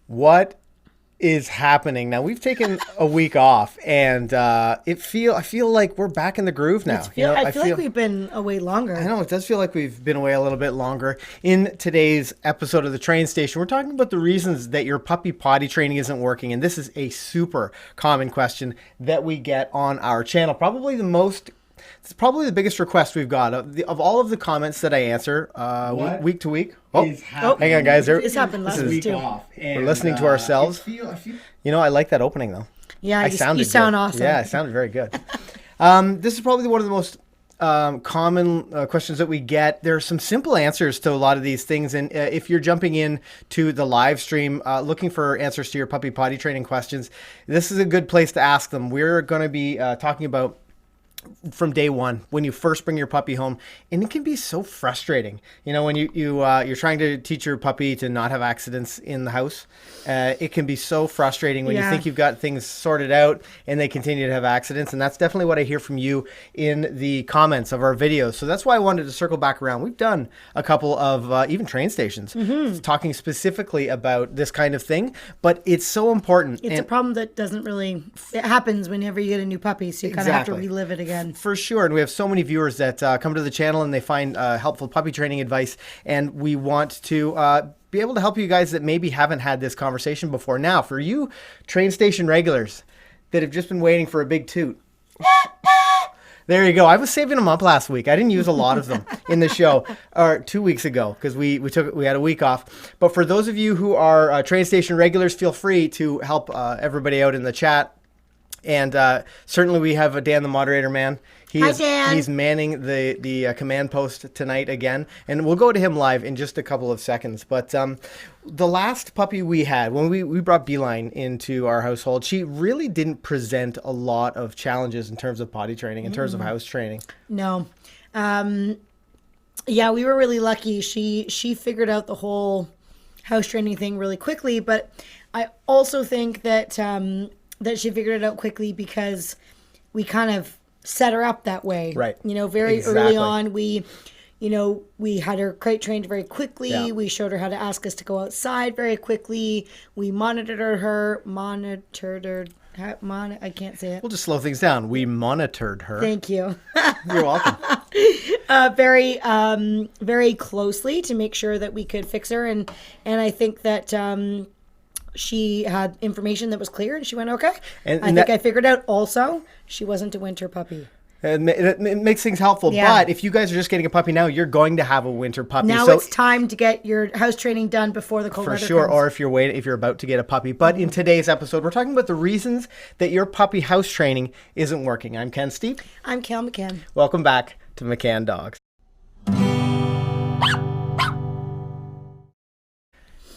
What is happening now? We've taken a week off, and I feel like we're back in the groove now. I feel like we've been away longer. I know, it does feel like we've been away a little bit longer. In today's episode of the Train Station, we're talking about the reasons that your puppy potty training isn't working, and this is a super common question that we get on our channel. It's probably the biggest request we've got of all of the comments that I answer week to week. Hang on, guys. This happened last week too. We're listening to ourselves. I like that opening though. Yeah, you sound awesome. Yeah, it sounded very good. This is probably one of the most common questions that we get. There are some simple answers to a lot of these things, and if you're jumping in to the live stream looking for answers to your puppy potty training questions, this is a good place to ask them. We're going to be talking about from day one when you first bring your puppy home, and it can be so frustrating. When you're trying to teach your puppy to not have accidents in the house. It can be so frustrating when you think you've got things sorted out and they continue to have accidents, and that's definitely what I hear from you in the comments of our videos. So that's why I wanted to circle back around. We've done a couple of even train stations talking specifically about this kind of thing, but it's so important. It's a problem that it happens whenever you get a new puppy, so you kind of have to relive it again. For sure. And we have so many viewers that come to the channel and they find helpful puppy training advice. And we want to be able to help you guys that maybe haven't had this conversation before. Now, for you train station regulars that have just been waiting for a big toot. There you go. I was saving them up last week. I didn't use a lot of them in the show, or 2 weeks ago, because we had a week off. But for those of you who are train station regulars, feel free to help everybody out in the chat. And certainly we have Dan, the moderator man. Hi, Dan. He's manning the command post tonight again. And we'll go to him live in just a couple of seconds. But the last puppy we had, when we brought Beeline into our household, she really didn't present a lot of challenges in terms of potty training, in terms of house training. No. Yeah, we were really lucky. She figured out the whole house training thing really quickly. But I also think that she figured it out quickly because we kind of set her up that way. Right. Very early on, we had her crate trained very quickly. Yeah. We showed her how to ask us to go outside very quickly. We monitored her. I can't say it. We'll just slow things down. We monitored her. Thank you. You're welcome. Very, very closely to make sure that we could fix her. And I think that she had information that was clear, and she went, okay. And I think I figured out also she wasn't a winter puppy. It makes things helpful. Yeah. But if you guys are just getting a puppy now, you're going to have a winter puppy. Now it's time to get your house training done before the cold weather comes. For sure, or if you're about to get a puppy. But in today's episode, we're talking about the reasons that your puppy house training isn't working. I'm Ken Steepe. I'm Kayl McCann. Welcome back to McCann Dogs.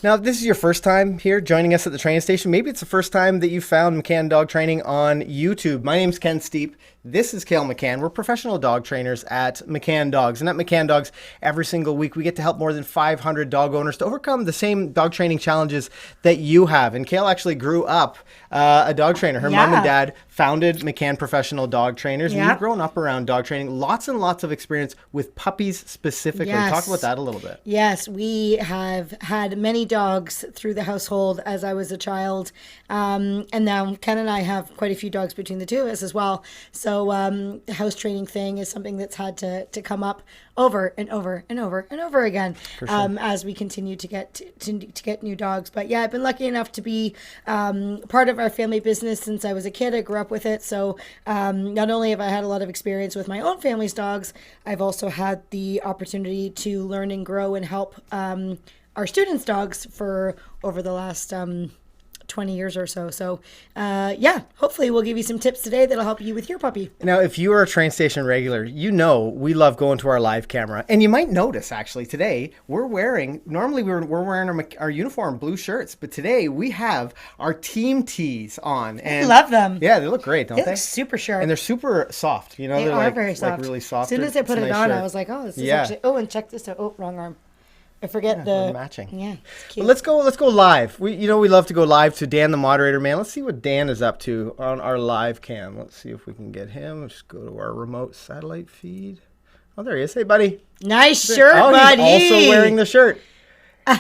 Now, if this is your first time here joining us at the train station, maybe it's the first time that you found McCann Dog Training on YouTube. My name's Ken Steepe. This is Kayl McCann. We're professional dog trainers at McCann Dogs. And at McCann Dogs, every single week, we get to help more than 500 dog owners to overcome the same dog training challenges that you have. And Kayl actually grew up a dog trainer. Her mom and dad founded McCann Professional Dog Trainers. And you've grown up around dog training. Lots and lots of experience with puppies specifically. Yes. Talk about that a little bit. Yes, we have had many dogs through the household as I was a child. And now Ken and I have quite a few dogs between the two of us as well. So the house training thing is something that's had to come up over and over and over and over again as we continue to get new dogs. But yeah, I've been lucky enough to be part of our family business since I was a kid. I grew up with it. So not only have I had a lot of experience with my own family's dogs, I've also had the opportunity to learn and grow and help our students' dogs for over the last 20 years or so. So yeah, hopefully we'll give you some tips today that'll help you with your puppy. Now, if you are a train station regular, you know we love going to our live camera. And you might notice actually today normally we're wearing our uniform blue shirts, but today we have our team tees on. And I love them. Yeah, they look great, don't they? They look super sharp. And they're super soft. They're like, very soft. Like really soft. As soon as I put it on, I was like, oh, this is actually, and check this out. Oh, wrong arm. I forget the matching. Yeah, it's cute. But let's go live. We love to go live to Dan, the moderator man. Let's see what Dan is up to on our live cam. Let's see if we can get him. Let's go to our remote satellite feed. Oh, there he is. Hey, buddy. Nice shirt, buddy. He's also wearing the shirt.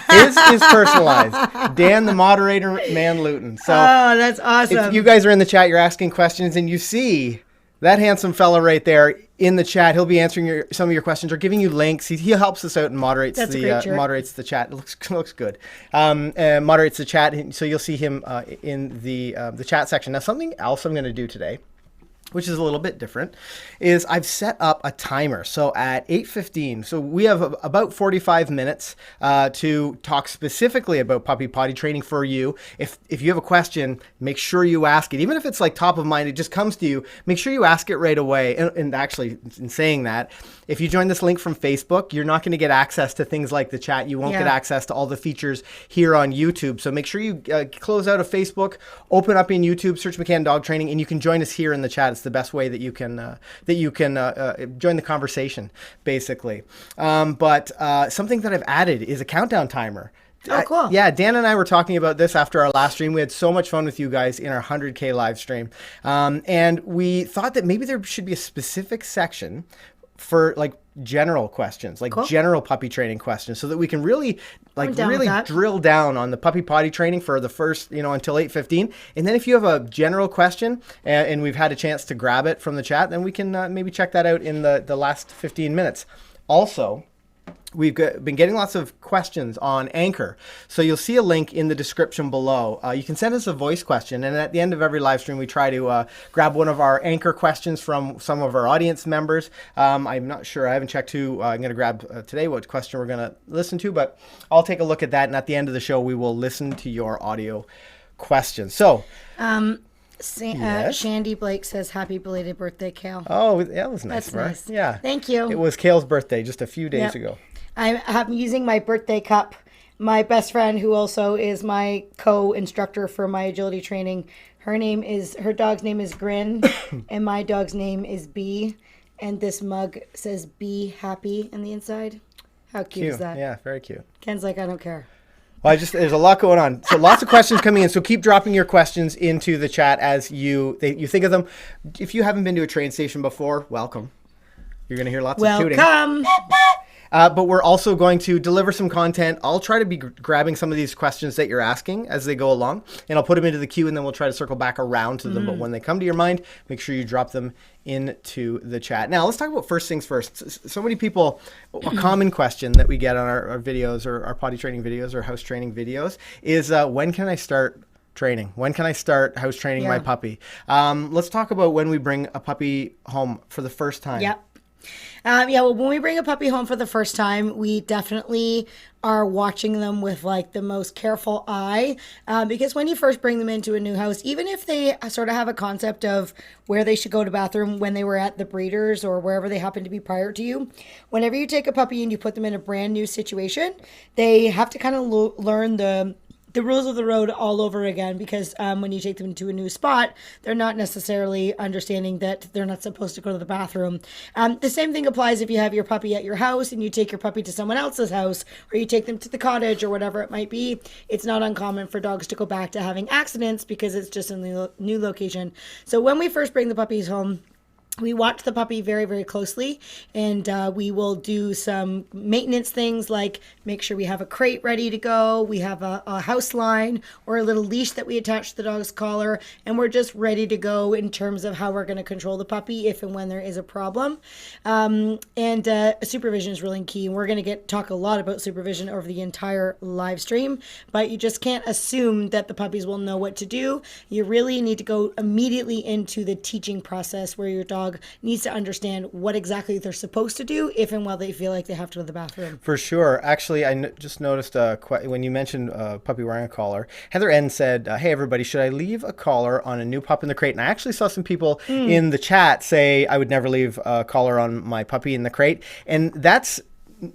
His is personalized. Dan, the moderator, man Luton. So Oh, that's awesome. if you guys are in the chat, you're asking questions, and you see that handsome fella right there in the chat, he'll be answering some of your questions or giving you links. He helps us out and moderates moderates the chat. It looks good. Moderates the chat, so you'll see him in the chat section. Now, something else I'm going to do today, which is a little bit different, is I've set up a timer. So at 8:15, so we have about 45 minutes to talk specifically about puppy potty training for you. If you have a question, make sure you ask it. Even if it's like top of mind, it just comes to you, make sure you ask it right away. And actually, in saying that, if you join this link from Facebook, you're not going to get access to things like the chat. You won't get access to all the features here on YouTube. So make sure you close out of Facebook, open up in YouTube, search McCann Dog Training, and you can join us here in the chat. It's the best way that you can join the conversation, basically. But something that I've added is a countdown timer. Oh, cool. Yeah, Dan and I were talking about this after our last stream. We had so much fun with you guys in our 100K live stream. And we thought that maybe there should be a specific section for like general questions, like general puppy training questions, so that we can really drill down on the puppy potty training for the first, until 8:15. And then if you have a general question and we've had a chance to grab it from the chat, then we can maybe check that out in the last 15 minutes. Also, we've been getting lots of questions on Anchor. So you'll see a link in the description below. You can send us a voice question. And at the end of every live stream, we try to grab one of our Anchor questions from some of our audience members. I'm not sure. I haven't checked who I'm going to grab today, what question we're going to listen to. But I'll take a look at that. And at the end of the show, we will listen to your audio questions. So... Shandy Blake says, happy belated birthday, Kayl. Oh, that was nice. That's nice. Yeah. Thank you. It was Kayl's birthday just a few days ago. I'm using my birthday cup. My best friend, who also is my co-instructor for my agility training, her dog's name is Grin, and my dog's name is Bee. And this mug says "Be Happy" on the inside. How cute is that? Yeah, very cute. Ken's like, I don't care. Well, there's a lot going on. So lots of questions coming in. So keep dropping your questions into the chat as you think of them. If you haven't been to a train station before, welcome. You're going to hear lots of tooting. Welcome. But we're also going to deliver some content. I'll try to be grabbing some of these questions that you're asking as they go along, and I'll put them into the queue, and then we'll try to circle back around to them. But when they come to your mind, make sure you drop them into the chat. Now, let's talk about first things first. So many people, a common question that we get on our videos or our potty training videos or house training videos is, when can I start training? When can I start house training my puppy? Let's talk about when we bring a puppy home for the first time. Yep. Well, when we bring a puppy home for the first time, we definitely are watching them with like the most careful eye, because when you first bring them into a new house, even if they sort of have a concept of where they should go to bathroom when they were at the breeders or wherever they happen to be prior to you, whenever you take a puppy and you put them in a brand new situation, they have to kind of learn the rules of the road all over again, because when you take them to a new spot, they're not necessarily understanding that they're not supposed to go to the bathroom. The same thing applies if you have your puppy at your house and you take your puppy to someone else's house, or you take them to the cottage or whatever it might be. It's not uncommon for dogs to go back to having accidents because it's just a new location. So when we first bring the puppies home, we watch the puppy very, very closely, and we will do some maintenance things like make sure we have a crate ready to go. We have a house line or a little leash that we attach to the dog's collar, and we're just ready to go in terms of how we're going to control the puppy if and when there is a problem. Supervision is really key, and we're going to talk a lot about supervision over the entire live stream, but you just can't assume that the puppies will know what to do. You really need to go immediately into the teaching process where your dog needs to understand what exactly they're supposed to do if and while they feel like they have to go to the bathroom. For sure. Actually, I just noticed when you mentioned puppy wearing a collar, Heather N said, hey, everybody, should I leave a collar on a new pup in the crate? And I actually saw some people in the chat say, I would never leave a collar on my puppy in the crate. And that's...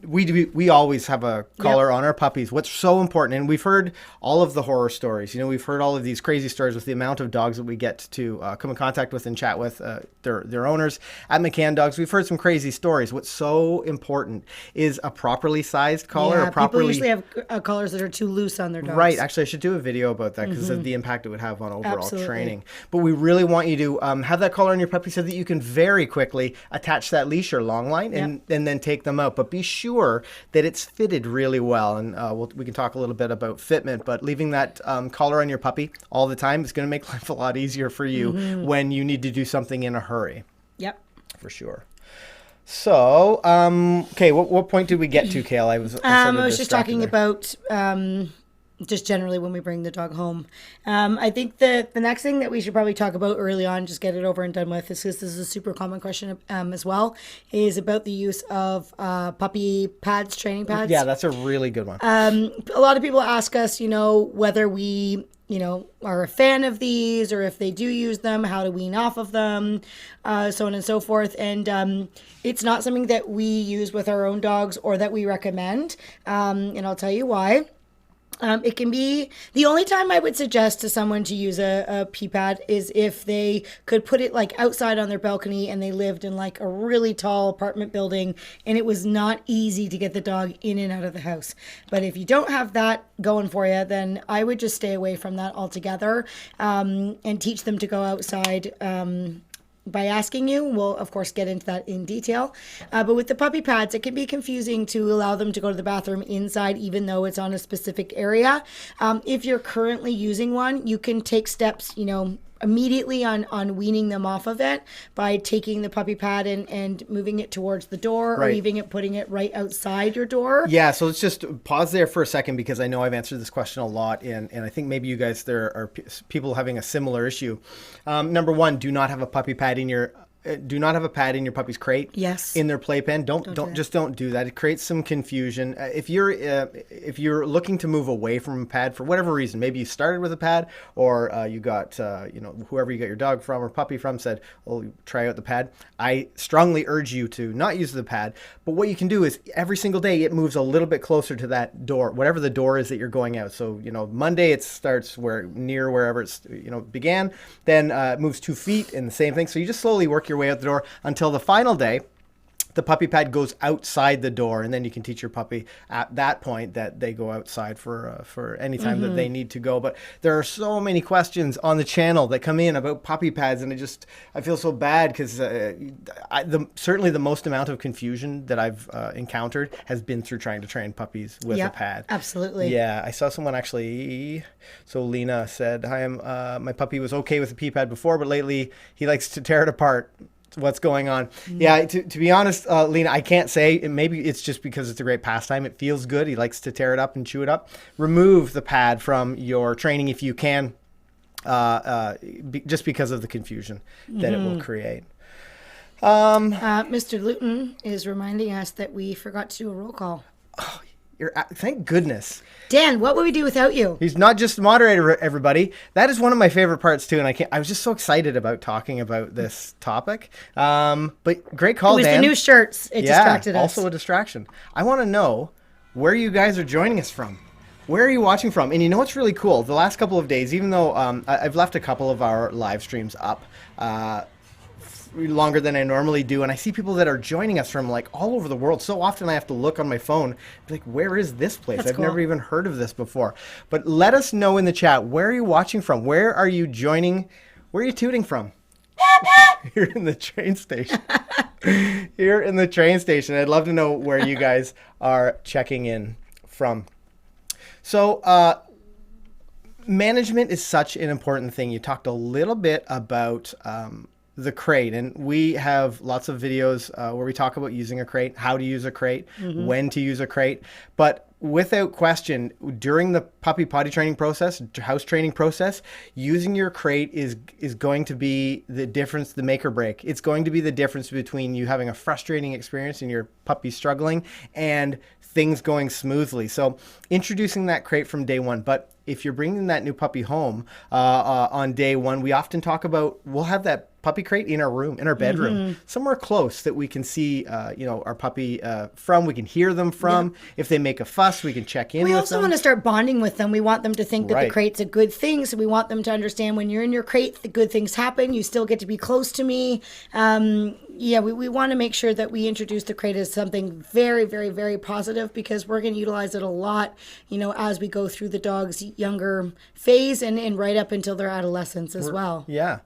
We always have a collar on our puppies. What's so important, and we've heard all of the horror stories. We've heard all of these crazy stories with the amount of dogs that we get to come in contact with and chat with their owners at McCann Dogs. We've heard some crazy stories. What's so important is a properly sized collar. Yeah, people usually have collars that are too loose on their dogs. Right. Actually, I should do a video about that because of the impact it would have on overall training. But we really want you to have that collar on your puppy so that you can very quickly attach that leash or long line and then take them out. But be sure that it's fitted really well. And we can talk a little bit about fitment, but leaving that collar on your puppy all the time is going to make life a lot easier for you when you need to do something in a hurry. Yep. For sure. So, okay, what point did we get to, Kayl? I was just talking about just generally when we bring the dog home. I think the next thing that we should probably talk about early on, just get it over and done with, is because this is a super common question as well, is about the use of puppy pads, training pads. Yeah, that's a really good one. A lot of people ask us, whether we are a fan of these, or if they do use them, how to wean off of them, so on and so forth. And it's not something that we use with our own dogs or that we recommend. And I'll tell you why. It can be the only time I would suggest to someone to use a pee pad is if they could put it like outside on their balcony and they lived in like a really tall apartment building and it was not easy to get the dog in and out of the house. But if you don't have that going for you, then I would just stay away from that altogether, and teach them to go outside. By asking you, we'll of course get into that in detail. But with the puppy pads, it can be confusing to allow them to go to the bathroom inside, even though it's on a specific area. If you're currently using one, you can take steps, immediately on weaning them off of it by taking the puppy pad and moving it towards the door, or even putting it right outside your door. Yeah, so let's just pause there for a second, because I know I've answered this question a lot, and I think maybe you guys, there are people having a similar issue. Number one, do not have a puppy pad in your puppy's crate. Yes. In their playpen. Don't do that. It creates some confusion. If you're looking to move away from a pad for whatever reason, maybe you started with a pad, or you got whoever you got your dog from or puppy from said, "Oh, try out the pad." I strongly urge you to not use the pad. But what you can do is every single day it moves a little bit closer to that door, whatever the door is that you're going out. So Monday it starts wherever it's began, then it moves 2 feet, and the same thing. So you just slowly work your way out the door until the final day the puppy pad goes outside the door, and then you can teach your puppy at that point that they go outside for any time that they need to go. But there are so many questions on the channel that come in about puppy pads, and I feel so bad, because certainly the most amount of confusion that I've encountered has been through trying to train puppies with a pad. Absolutely. Yeah, I saw someone actually. So Lena said, "Hi, my puppy was okay with the pee pad before, but lately he likes to tear it apart. What's going on?" Yeah, to be honest, Lena, I can't say. Maybe it's just because it's a great pastime. It feels good. He likes to tear it up and chew it up. Remove the pad from your training if you can, just because of the confusion that it will create. Mr. Luton is reminding us that we forgot to do a roll call. Thank goodness. Dan, what would we do without you? He's not just moderator, everybody. That is one of my favorite parts too, and I was just so excited about talking about this topic. But great call, Dan. It was the new shirts. It distracted us. Also a distraction. I want to know where you guys are joining us from. Where are you watching from? And what's really cool? The last couple of days, even though I've left a couple of our live streams up, longer than I normally do, and I see people that are joining us from like all over the world. So often I have to look on my phone, be like, where is this place? I've never even heard of this before. But let us know in the chat, where are you watching from? Where are you joining? Where are you tooting from? Here in the train station. Here in the train station. I'd love to know where you guys are checking in from. So management is such an important thing. You talked a little bit about the crate, and we have lots of videos where we talk about using a crate, how to use a crate, when to use a crate. But without question, during the puppy potty training process, house training process, using your crate is going to be the difference, the make or break. It's going to be the difference between you having a frustrating experience and your puppy struggling and things going smoothly. So introducing that crate from day one. But if you're bringing that new puppy home on day one, we often talk about, we'll have that puppy crate in our room, in our bedroom, somewhere close that we can see, our puppy from. We can hear them from. Yeah. If they make a fuss, we can check in with them. We also want to start bonding with them. We want them to think that the crate's a good thing. So we want them to understand when you're in your crate, the good things happen. You still get to be close to me. we want to make sure that we introduce the crate as something very, very, very positive, because we're going to utilize it a lot, as we go through the dog's younger phase and right up until their adolescence as well. Yeah.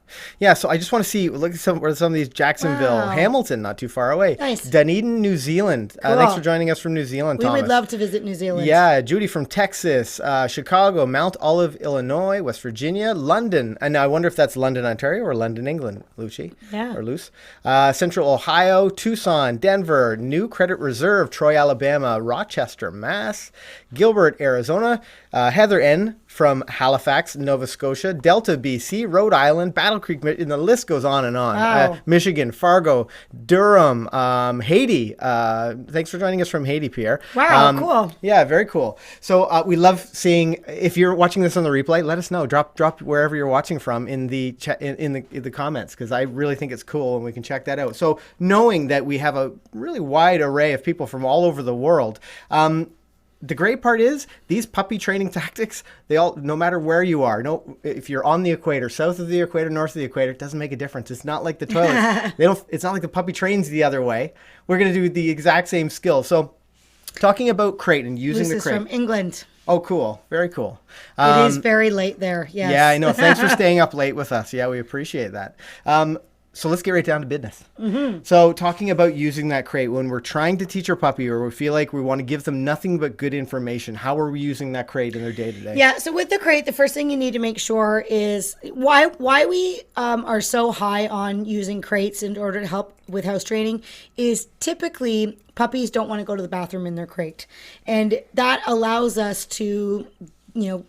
So I just want to see, look at some of these Jacksonville, Wow. Hamilton, not too far away. Nice. Dunedin, New Zealand. Thanks for joining us from New Zealand, We Thomas. would love to visit New Zealand. Yeah, Judy from Texas, Chicago, Mount Olive, Illinois, West Virginia, London. And I wonder if that's London, Ontario, or London, England, Lucci. Yeah. Or Luce. Central Ohio, Tucson, Denver, New Credit Reserve, Troy, Alabama, Rochester, Mass, Gilbert, Arizona, Heather N. from Halifax, Nova Scotia, Delta, BC, Rhode Island, Battle Creek, and the list goes on and on. Wow. Michigan, Fargo, Durham, Haiti. Thanks for joining us from Haiti, Pierre. Wow, cool. Yeah, very cool. So we love seeing, if you're watching this on the replay, let us know. Drop wherever you're watching from in the in the comments, because I really think it's cool and we can check that out. So knowing that we have a really wide array of people from all over the world, the great part is these puppy training tactics, they all, no matter where you are, if you're on the equator, south of the equator, north of the equator, it doesn't make a difference. It's not like the toilets. It's not like the puppy trains the other way. We're going to do the exact same skill. So talking about crate and using This the is crate. from England. Oh, cool. Very cool. It is very late there. Yes. Yeah, I know. Thanks for staying up late with us. Yeah, we appreciate that. So let's get right down to business. Mm-hmm. So talking about using that crate, when we're trying to teach our puppy, or we feel like we want to give them nothing but good information, how are we using that crate in their day-to-day? Yeah, so with the crate, the first thing you need to make sure is why we are so high on using crates in order to help with house training is typically puppies don't want to go to the bathroom in their crate. And that allows us to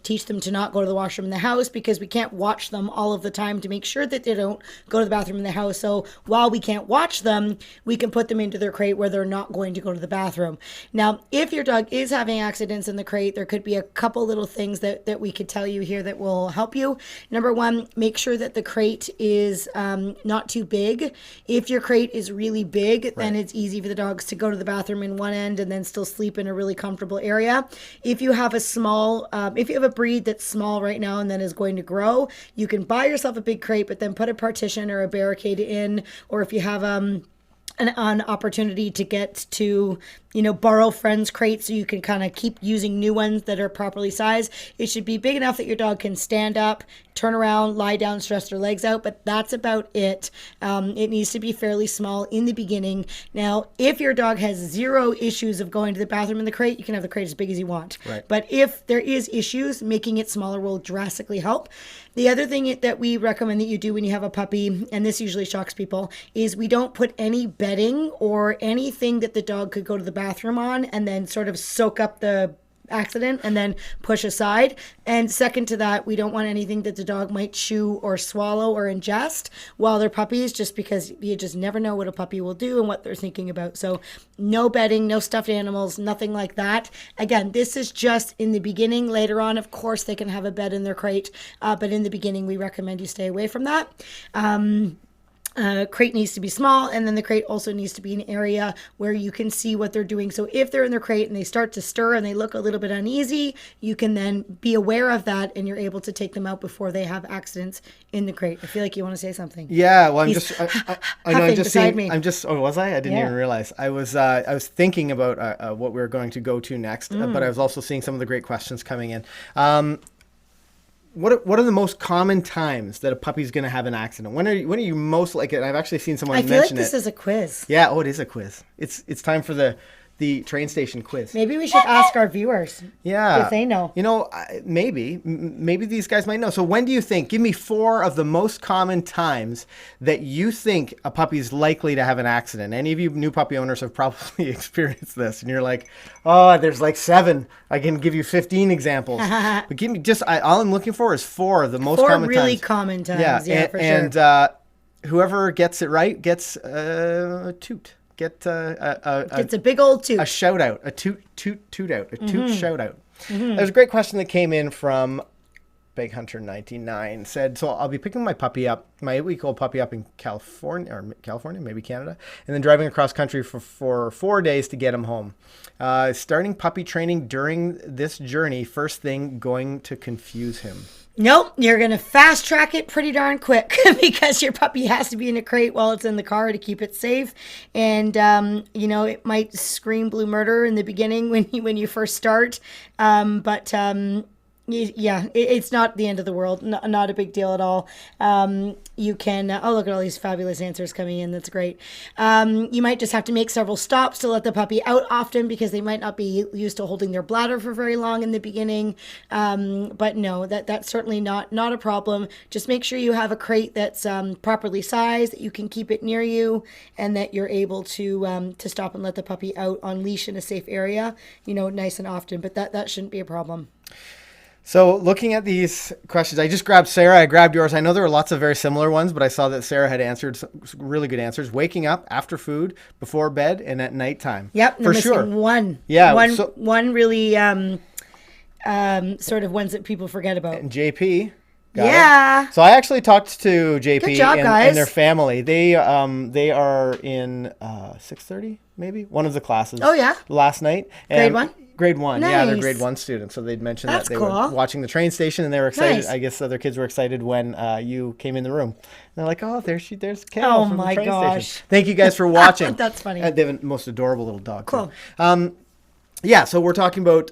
teach them to not go to the washroom in the house, because we can't watch them all of the time to make sure that they don't go to the bathroom in the house. So while we can't watch them, we can put them into their crate where they're not going to go to the bathroom. Now, if your dog is having accidents in the crate, there could be a couple little things that we could tell you here that will help you. Number one, make sure that the crate is not too big. If your crate is really big, then it's easy for the dogs to go to the bathroom in one end and then still sleep in a really comfortable area. If you have a small if you have a breed that's small right now and then is going to grow, you can buy yourself a big crate, but then put a partition or a barricade in, or if you have an opportunity to get to borrow friends' crates so you can kind of keep using new ones that are properly sized. It should be big enough that your dog can stand up, turn around, lie down, stretch their legs out, but that's about it. It needs to be fairly small in the beginning. Now, if your dog has zero issues of going to the bathroom in the crate, you can have the crate as big as you want. Right. But if there is issues, making it smaller will drastically help. The other thing that we recommend that you do when you have a puppy, and this usually shocks people, is we don't put any bedding or anything that the dog could go to the bathroom on and then sort of soak up the accident and then push aside. And second to that, we don't want anything that the dog might chew or swallow or ingest while they're puppies, just because you just never know what a puppy will do and what they're thinking about. So no bedding, no stuffed animals, nothing like that. Again, this is just in the beginning. Later on, of course, they can have a bed in their crate, but in the beginning, we recommend you stay away from that. Crate needs to be small, and then the crate also needs to be an area where you can see what they're doing. So if they're in their crate and they start to stir and they look a little bit uneasy, you can then be aware of that, and you're able to take them out before they have accidents in the crate. I feel like you want to say something. Yeah, well, I know, I'm just beside me. oh, was I? I didn't even realize. I was thinking about what we were going to go to next, but I was also seeing some of the great questions coming in. What are the most common times that a puppy's going to have an accident? When are you most like it? I've actually seen someone mention it. I feel like this is a quiz. Yeah, oh, it is a quiz. It's time for the train station quiz. Maybe we should ask our viewers. Yeah. If they know. Maybe these guys might know. So when do you think, give me 4 of the most common times that you think a puppy's likely to have an accident. Any of you new puppy owners have probably experienced this, and you're like, oh, there's like 7. I can give you 15 examples. But give me all I'm looking for is 4 of the most common times. 4 really common times, yeah, for sure. And whoever gets it right gets a toot. Gets a big old toot. A shout out, a toot out, a toot shout out. There's a great question that came in from Big Hunter 99 said, so I'll be picking my 8-week-old puppy up in California, maybe Canada, and then driving across country for 4 days to get him home. Starting puppy training during this journey, first thing going to confuse him. Nope, you're going to fast track it pretty darn quick because your puppy has to be in a crate while it's in the car to keep it safe. And, it might scream blue murder in the beginning when you first start. It's not the end of the world. Not a big deal at all. You can, look at all these fabulous answers coming in. That's great. You might just have to make several stops to let the puppy out often because they might not be used to holding their bladder for very long in the beginning. But no, that's certainly not a problem. Just make sure you have a crate that's properly sized, that you can keep it near you, and that you're able to stop and let the puppy out on leash in a safe area, nice and often. But that shouldn't be a problem. So looking at these questions, I just grabbed Sarah. I grabbed yours. I know there were lots of very similar ones, but I saw that Sarah had answered some really good answers. Waking up after food, before bed, and at nighttime. Yep, for sure. One. Yeah, one really sort of ones that people forget about. And JP. Yeah. So I actually talked to JP Good job, guys. and their family. They are in 6:30 maybe, one of the classes. Oh yeah. Last night. Grade 1. Grade 1, nice. Yeah, they're grade 1 students. So they'd mentioned That's that they cool. were watching the train station and they were excited. Nice. I guess other kids were excited when you came in the room. And they're like, "Oh, there's Kayl Oh from my the train gosh. station." Thank you guys for watching. That's funny. They have a most adorable little dog. Cool. Too. So we're talking about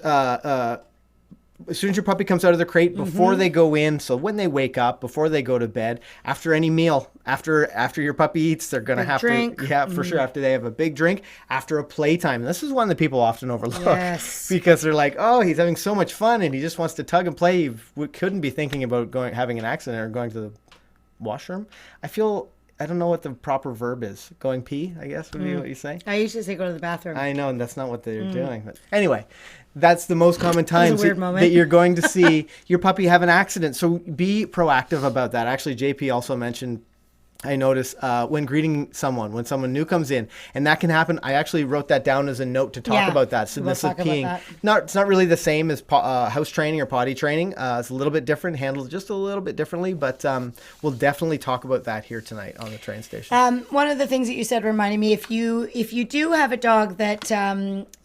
as soon as your puppy comes out of the crate, before they go in, so when they wake up, before they go to bed, after any meal, after your puppy eats, they're going to have drink. to, for sure, after they have a big drink, after a playtime. This is one that people often overlook because they're like, oh, he's having so much fun and he just wants to tug and play. We couldn't be thinking about having an accident or going to the washroom. I don't know what the proper verb is. Going pee, I guess, would be what you say. I usually say go to the bathroom. I know, and that's not what they're doing. But anyway, that's the most common times weird that you're going to see your puppy have an accident. So be proactive about that. Actually, JP also mentioned, I notice when greeting someone, when someone new comes in, and that can happen. I actually wrote that down as a note to talk about that. So this is peeing. It's not really the same as house training or potty training. It's a little bit different, handled just a little bit differently, but we'll definitely talk about that here tonight on the train station. One of the things that you said reminded me, if you do have a dog that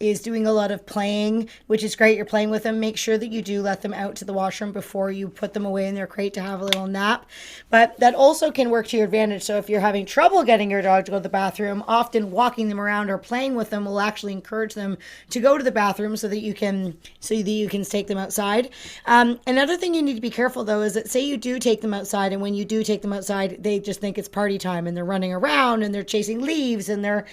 is doing a lot of playing, which is great, you're playing with them, make sure that you do let them out to the washroom before you put them away in their crate to have a little nap. But that also can work to your advantage. So if you're having trouble getting your dog to go to the bathroom, often walking them around or playing with them will actually encourage them to go to the bathroom so that you can take them outside. Another thing you need to be careful though is that say you do take them outside, and when you do take them outside, they just think it's party time and they're running around and they're chasing leaves and they're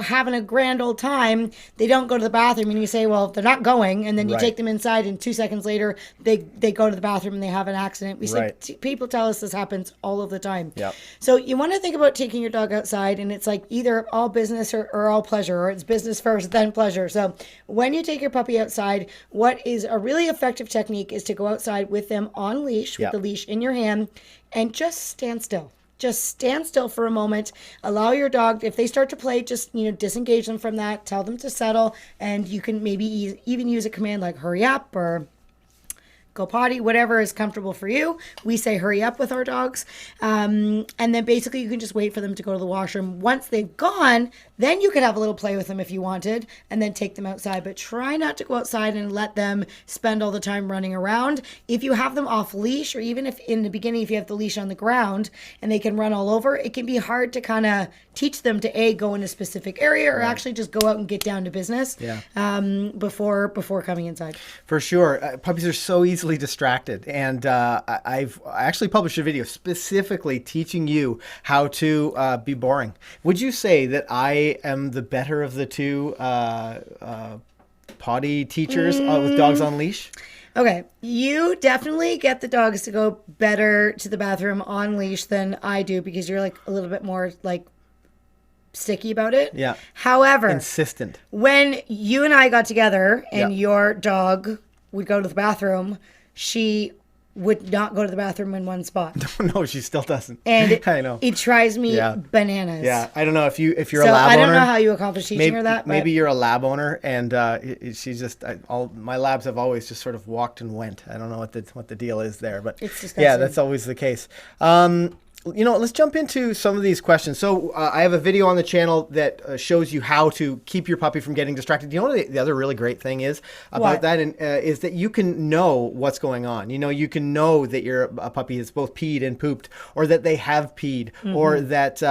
having a grand old time. They don't go to the bathroom and you say, well, they're not going, and then you take them inside and 2 seconds later they go to the bathroom and they have an accident. People tell us this happens all of the time. Yep. So you want to think about taking your dog outside, and it's like either all business or all pleasure, or it's business first, then pleasure. So when you take your puppy outside, what is a really effective technique is to go outside with them on leash, with the leash in your hand, and just stand still. Just stand still for a moment. Allow your dog, if they start to play, just disengage them from that. Tell them to settle, and you can maybe even use a command like hurry up or go potty, whatever is comfortable for you. We say hurry up with our dogs. And then basically you can just wait for them to go to the washroom. Once they've gone, then you could have a little play with them if you wanted, and then take them outside. But try not to go outside and let them spend all the time running around. If you have them off leash, or even if in the beginning, if you have the leash on the ground and they can run all over, it can be hard to kind of teach them to go in a specific area or actually just go out and get down to business before coming inside. For sure. Puppies are so easily distracted, and I actually published a video specifically teaching you how to be boring. Would you say that I am the better of the two potty teachers with dogs on leash? Okay, you definitely get the dogs to go better to the bathroom on leash than I do, because you're like a little bit more like sticky about it. Yeah. However, insistent. When you and I got together and your dog would go to the bathroom, she would not go to the bathroom in one spot. No, she still doesn't. And I know. it drives me Yeah. bananas. Yeah, I don't know if you're a So lab owner. I don't know how you accomplish teaching maybe, her that. But maybe you're a lab owner, and she's just all my labs have always just sort of walked and went. I don't know what the deal is there, but It's disgusting. yeah, that's always the case. Let's jump into some of these questions. So I have a video on the channel that shows you how to keep your puppy from getting distracted. You know what the other really great thing is about What? that, and is that you can know what's going on. You can know that your a puppy has both peed and pooped, or that they have peed, or that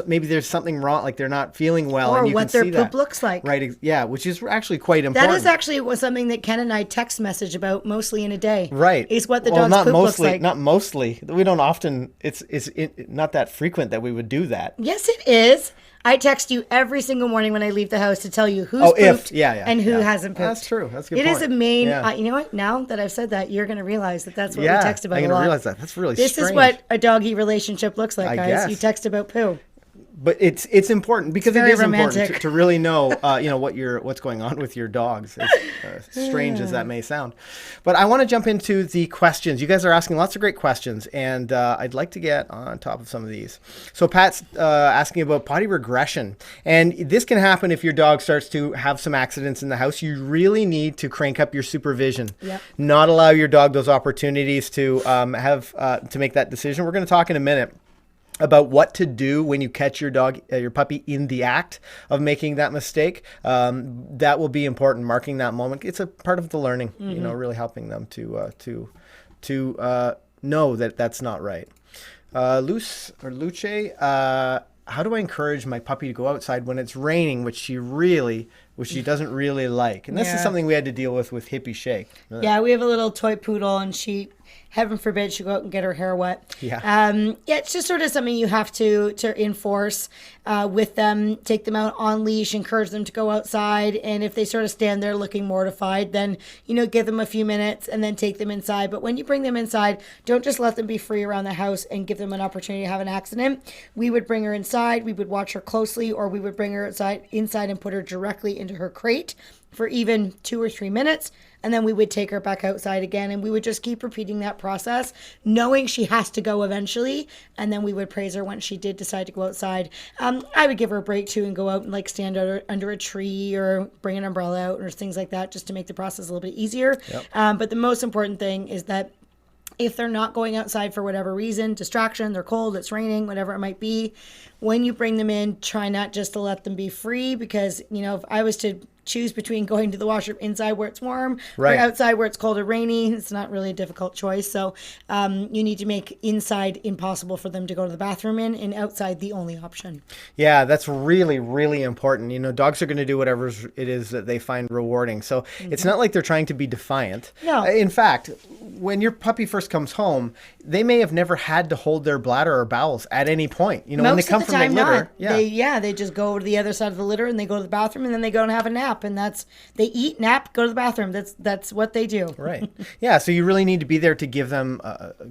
maybe there's something wrong, like they're not feeling well, or and you what can their see poop that. looks like. Right? Yeah, which is actually quite important. That is actually something that Ken and I text message about mostly in a day. Right. Is what the well, dog's not poop mostly, looks like. Not mostly. We don't often. It's not that frequent that we would do that. Yes, it is. I text you every single morning when I leave the house to tell you who's pooped and who hasn't pooped. That's true. That's a good It point. is a main. Yeah. You know what? Now that I've said that, you're going to realize that's what Yeah, we text about I'm a gonna lot. realize that. That's really This strange. is what a doggy relationship looks like, I guys. guess. You text about poo. But it's important because it very is important romantic. to really know what's going on with your dogs. As strange as that may sound, but I want to jump into the questions. You guys are asking lots of great questions, and I'd like to get on top of some of these. So Pat's asking about potty regression, and this can happen if your dog starts to have some accidents in the house. You really need to crank up your supervision. Yep. Not allow your dog those opportunities to to make that decision. We're going to talk in a minute about what to do when you catch your dog, your puppy, in the act of making that mistake. That will be important. Marking that moment. It's a part of the learning. Really helping them to know that that's not right. Luce, how do I encourage my puppy to go outside when it's raining, which she doesn't really like? And this is something we had to deal with Hippie Shake. Yeah, we have a little toy poodle, and she, heaven forbid, she'll go out and get her hair wet. Yeah. It's just sort of something you have to enforce with them. Take them out on leash, encourage them to go outside, and if they sort of stand there looking mortified, then give them a few minutes and then take them inside. But when you bring them inside, don't just let them be free around the house and give them an opportunity to have an accident. We would bring her inside, we would watch her closely, or we would bring her inside and put her directly into her crate for even 2 or 3 minutes, and then we would take her back outside again, and we would just keep repeating that process, knowing she has to go eventually, and then we would praise her when she did decide to go outside. I would give her a break too and go out and stand under a tree or bring an umbrella out or things like that, just to make the process a little bit easier. Yep. But the most important thing is that if they're not going outside for whatever reason, distraction, they're cold, it's raining, whatever it might be, when you bring them in, try not just to let them be free, because, if I was to choose between going to the washroom inside where it's warm Right. or outside where it's cold or rainy, it's not really a difficult choice. So you need to make inside impossible for them to go to the bathroom in, and outside the only option. Yeah, that's really, really important. Dogs are going to do whatever it is that they find rewarding. So it's not like they're trying to be defiant. No. In fact, when your puppy first comes home, they may have never had to hold their bladder or bowels at any point. When they Most come of the from time, the litter, not. They just go over to the other side of the litter and they go to the bathroom, and then they go and have a nap, and they eat, nap, go to the bathroom. That's what they do. Right. Yeah. So you really need to be there to give them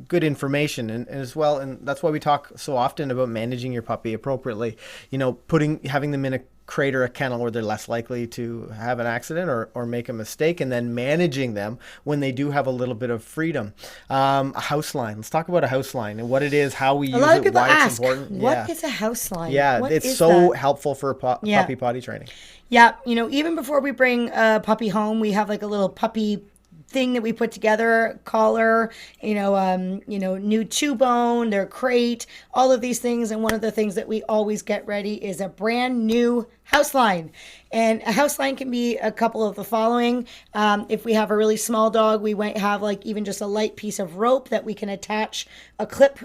good information, and as well. And that's why we talk so often about managing your puppy appropriately. Having them in a crate or a kennel where they're less likely to have an accident or make a mistake, and then managing them when they do have a little bit of freedom. A house line. Let's talk about a house line and what it is, how we use A lot of it, people why ask, it's important. what is a house line? Yeah, What it's is so that? helpful for puppy potty training. Yeah, even before we bring a puppy home, we have like a little puppy thing that we put together, collar, new chew bone, their crate, all of these things. And one of the things that we always get ready is a brand new house line. And a house line can be a couple of the following. If we have a really small dog, we might have like even just a light piece of rope that we can attach a clip,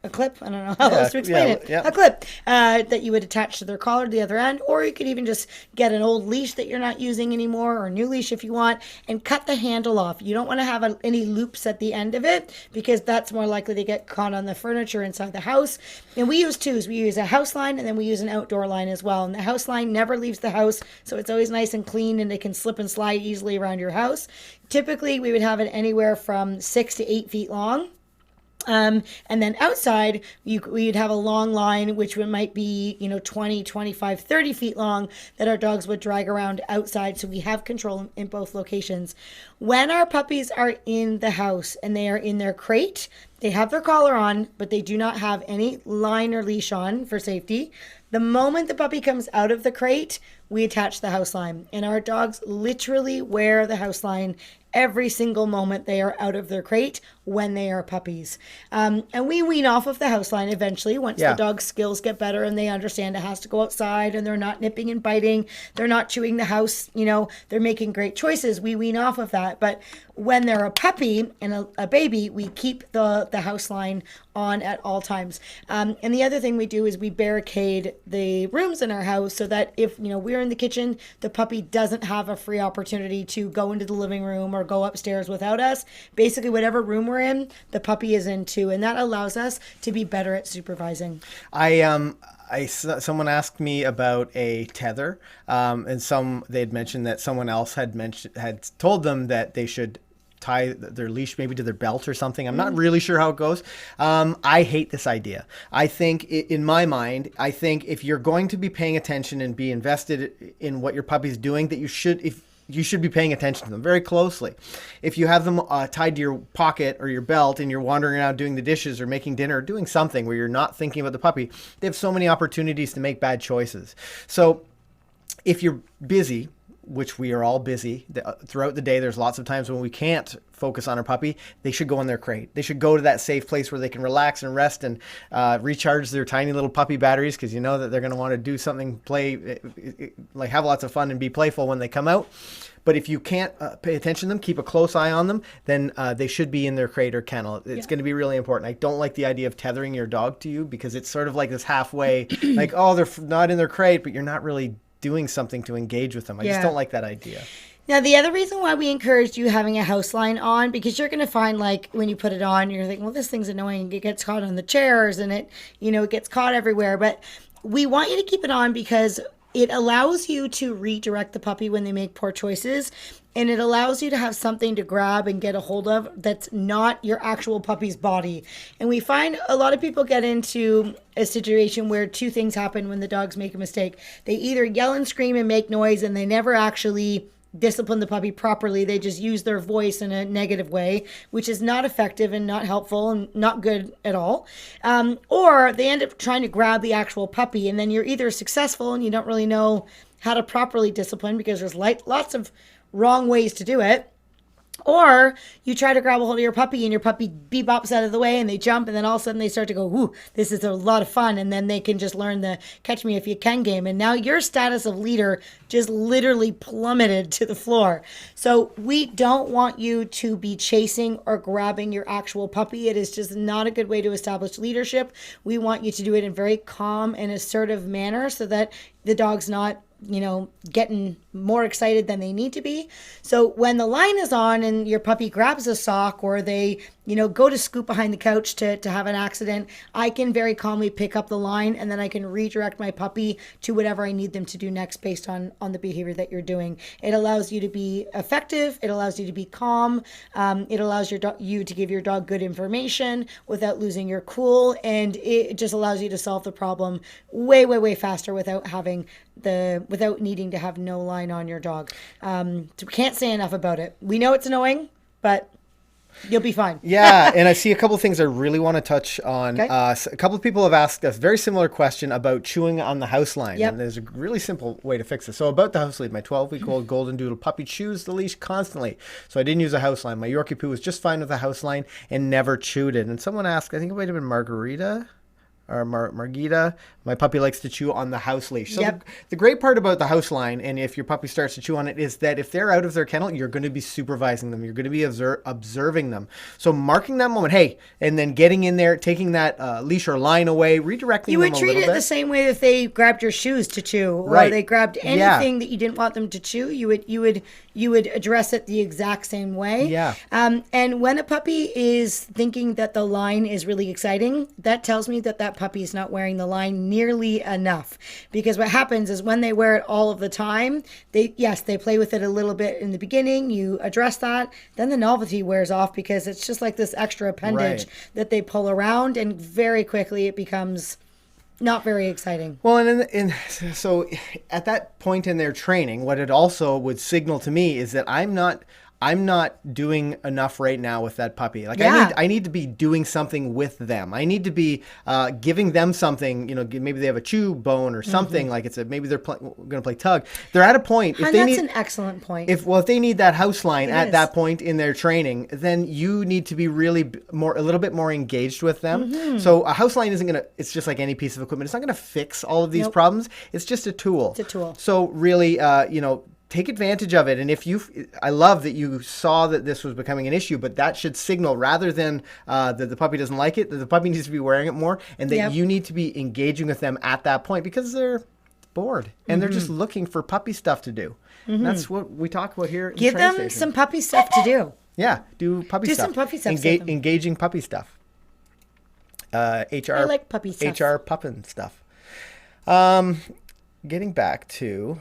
a clip, I don't know how else to explain it. Yeah. A clip that you would attach to their collar to the other end, or you could even just get an old leash that you're not using anymore, or a new leash if you want, and cut the handle off. You don't want to have any loops at the end of it, because that's more likely to get caught on the furniture inside the house. And we use twos. We use a house line, and then we use an outdoor line as well. And the house line never leaves the house, so it's always nice and clean, and it can slip and slide easily around your house. Typically, we would have it anywhere from 6 to 8 feet long. And then outside, we'd have a long line, which might be, 20, 25, 30 feet long, that our dogs would drag around outside. So we have control in both locations. When our puppies are in the house and they are in their crate, they have their collar on, but they do not have any line or leash on for safety. The moment the puppy comes out of the crate, we attach the house line. And our dogs literally wear the house line every single moment they are out of their crate when they are puppies. And we wean off of the house line eventually once the dog's skills get better and they understand it has to go outside and they're not nipping and biting. They're not chewing the house. They're making great choices. We wean off of that. But when they're a puppy and a baby, we keep the house line on at all times. And the other thing we do is we barricade the rooms in our house so that if, we're in the kitchen, the puppy doesn't have a free opportunity to go into the living room or go upstairs without us. Basically, whatever room we're in, the puppy is in too. And that allows us to be better at supervising. Someone asked me about a tether, and they had mentioned that someone else had told them that they should tie their leash maybe to their belt or something. I'm not really sure how it goes. I hate this idea. I think in my mind, if you're going to be paying attention and be invested in what your puppy's doing, that you should be paying attention to them very closely. If you have them tied to your pocket or your belt and you're wandering around doing the dishes or making dinner or doing something where you're not thinking about the puppy, they have so many opportunities to make bad choices. So if you're busy, which we are all busy throughout the day, there's lots of times when we can't focus on our puppy, they should go in their crate. They should go to that safe place where they can relax and rest and recharge their tiny little puppy batteries, because you know that they're going to want to do something, play, like have lots of fun and be playful when they come out. But if you can't pay attention to them, keep a close eye on them, then they should be in their crate or kennel. It's going to be really important. I don't like the idea of tethering your dog to you, because it's sort of like this halfway, like, oh, they're not in their crate, but you're not really doing something to engage with them. I just don't like that idea. Now, the other reason why we encouraged you having a house line on, because you're going to find, like, when you put it on, you're thinking, well, this thing's annoying. It gets caught on the chairs and it gets caught everywhere. But we want you to keep it on because it allows you to redirect the puppy when they make poor choices. And it allows you to have something to grab and get a hold of that's not your actual puppy's body. And we find a lot of people get into a situation where two things happen when the dogs make a mistake. They either yell and scream and make noise, and they never actually discipline the puppy properly. They just use their voice in a negative way, which is not effective and not helpful and not good at all. Or they end up trying to grab the actual puppy, and then you're either successful and you don't really know how to properly discipline because there's lots of wrong ways to do it, or you try to grab a hold of your puppy and your puppy bebops out of the way and they jump, and then all of a sudden they start to go, "Ooh, this is a lot of fun," and then they can just learn the catch me if you can game, and now your status of leader just literally plummeted to the floor. So we don't want you to be chasing or grabbing your actual puppy. It is just not a good way to establish leadership. We want you to do it in a very calm and assertive manner so that the dog's not getting more excited than they need to be. So when the line is on and your puppy grabs a sock, or they, go to scoop behind the couch to have an accident, I can very calmly pick up the line, and then I can redirect my puppy to whatever I need them to do next based on the behavior that you're doing. It allows you to be effective. It allows you to be calm. It allows you to give your dog good information without losing your cool. And it just allows you to solve the problem way, way, way faster without needing to have no line on your dog. So we can't say enough about it. We know it's annoying, but you'll be fine. Yeah, and I see a couple of things I really want to touch on. Okay. A couple of people have asked us a very similar question about chewing on the house line. Yep. And there's a really simple way to fix this. So about the house line, my 12-week-old golden doodle puppy chews the leash constantly. So I didn't use a house line. My Yorkie Poo was just fine with a house line and never chewed it. And someone asked, I think it might have been Margarita or Margita, my puppy likes to chew on the house leash. So the great part about the house line, and if your puppy starts to chew on it, is that if they're out of their kennel, you're going to be supervising them. You're going to be observing them. So marking that moment, hey, and then getting in there, taking that leash or line away, redirecting them a little bit. You would treat it the same way if they grabbed your shoes to chew, or they grabbed anything that you didn't want them to chew. You would address it the exact same way. Yeah. And when a puppy is thinking that the line is really exciting, that tells me that puppy's not wearing the line nearly enough. Because what happens is when they wear it all of the time, they play with it a little bit in the beginning, you address that, then the novelty wears off because it's just like this extra appendage that they pull around, and very quickly it becomes not very exciting. Well, and so at that point in their training, what it also would signal to me is that I'm not doing enough right now with that puppy. Like I need to be doing something with them. I need to be giving them something. Maybe they have a chew bone or something. Like maybe they're going to play tug. They're at a point. And that's an excellent point. If they need that house line at that point in their training, then you need to be really a little bit more engaged with them. So a house line isn't gonna. It's just like any piece of equipment. It's not gonna fix all of these problems. It's just a tool. It's a tool. So really, take advantage of it. And I love that you saw that this was becoming an issue, but that should signal, rather than that the puppy doesn't like it, that the puppy needs to be wearing it more, and that you need to be engaging with them at that point, because they're bored and they're just looking for puppy stuff to do. And that's what we talk about here. Give them some puppy stuff to do. Yeah, do puppy stuff. Do some puppy stuff. Engaging puppy stuff. I like puppy stuff. HR puppin stuff. Getting back to...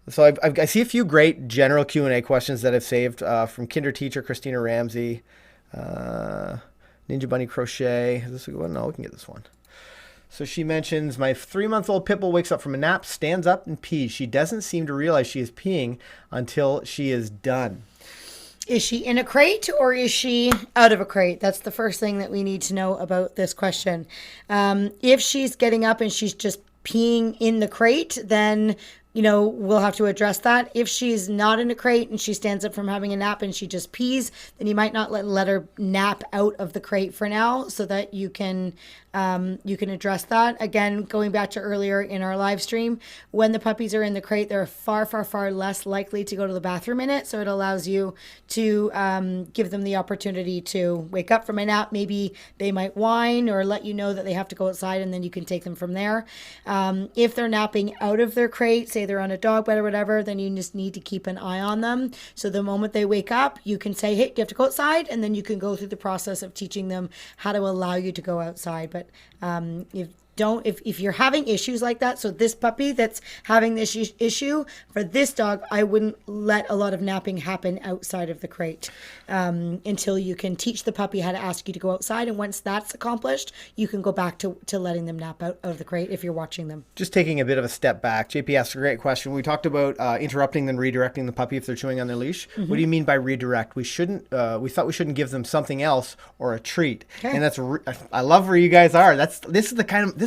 So I see a few great general Q&A questions that I've saved from Kinder Teacher, Christina Ramsey, Ninja Bunny Crochet. Is this a good one? No, we can get this one. So she mentions, my 3-month-old Pitbull wakes up from a nap, stands up and pees. She doesn't seem to realize she is peeing until she is done. Is she in a crate or is she out of a crate? That's the first thing that we need to know about this question. If she's getting up and she's just peeing in the crate, then we'll have to address that. If she's not in a crate and she stands up from having a nap and she just pees, then you might not let her nap out of the crate for now, so that you can address that. Again, going back to earlier in our live stream, when the puppies are in the crate, they're far, far, far less likely to go to the bathroom in it. So it allows you to give them the opportunity to wake up from a nap. Maybe they might whine or let you know that they have to go outside, and then you can take them from there. If they're napping out of their crate, say they're on a dog bed or whatever, then you just need to keep an eye on them. So the moment they wake up, you can say, hey, you have to go outside, and then you can go through the process of teaching them how to allow you to go outside. But if you're having issues like that, so this puppy that's having this issue, for this dog, I wouldn't let a lot of napping happen outside of the crate until you can teach the puppy how to ask you to go outside. And once that's accomplished, you can go back to letting them nap out of the crate if you're watching them. Just taking a bit of a step back, JP asked a great question. We talked about interrupting and redirecting the puppy if they're chewing on their leash. What do you mean by redirect? We thought we shouldn't give them something else or a treat. Okay. And that's I love where you guys are. This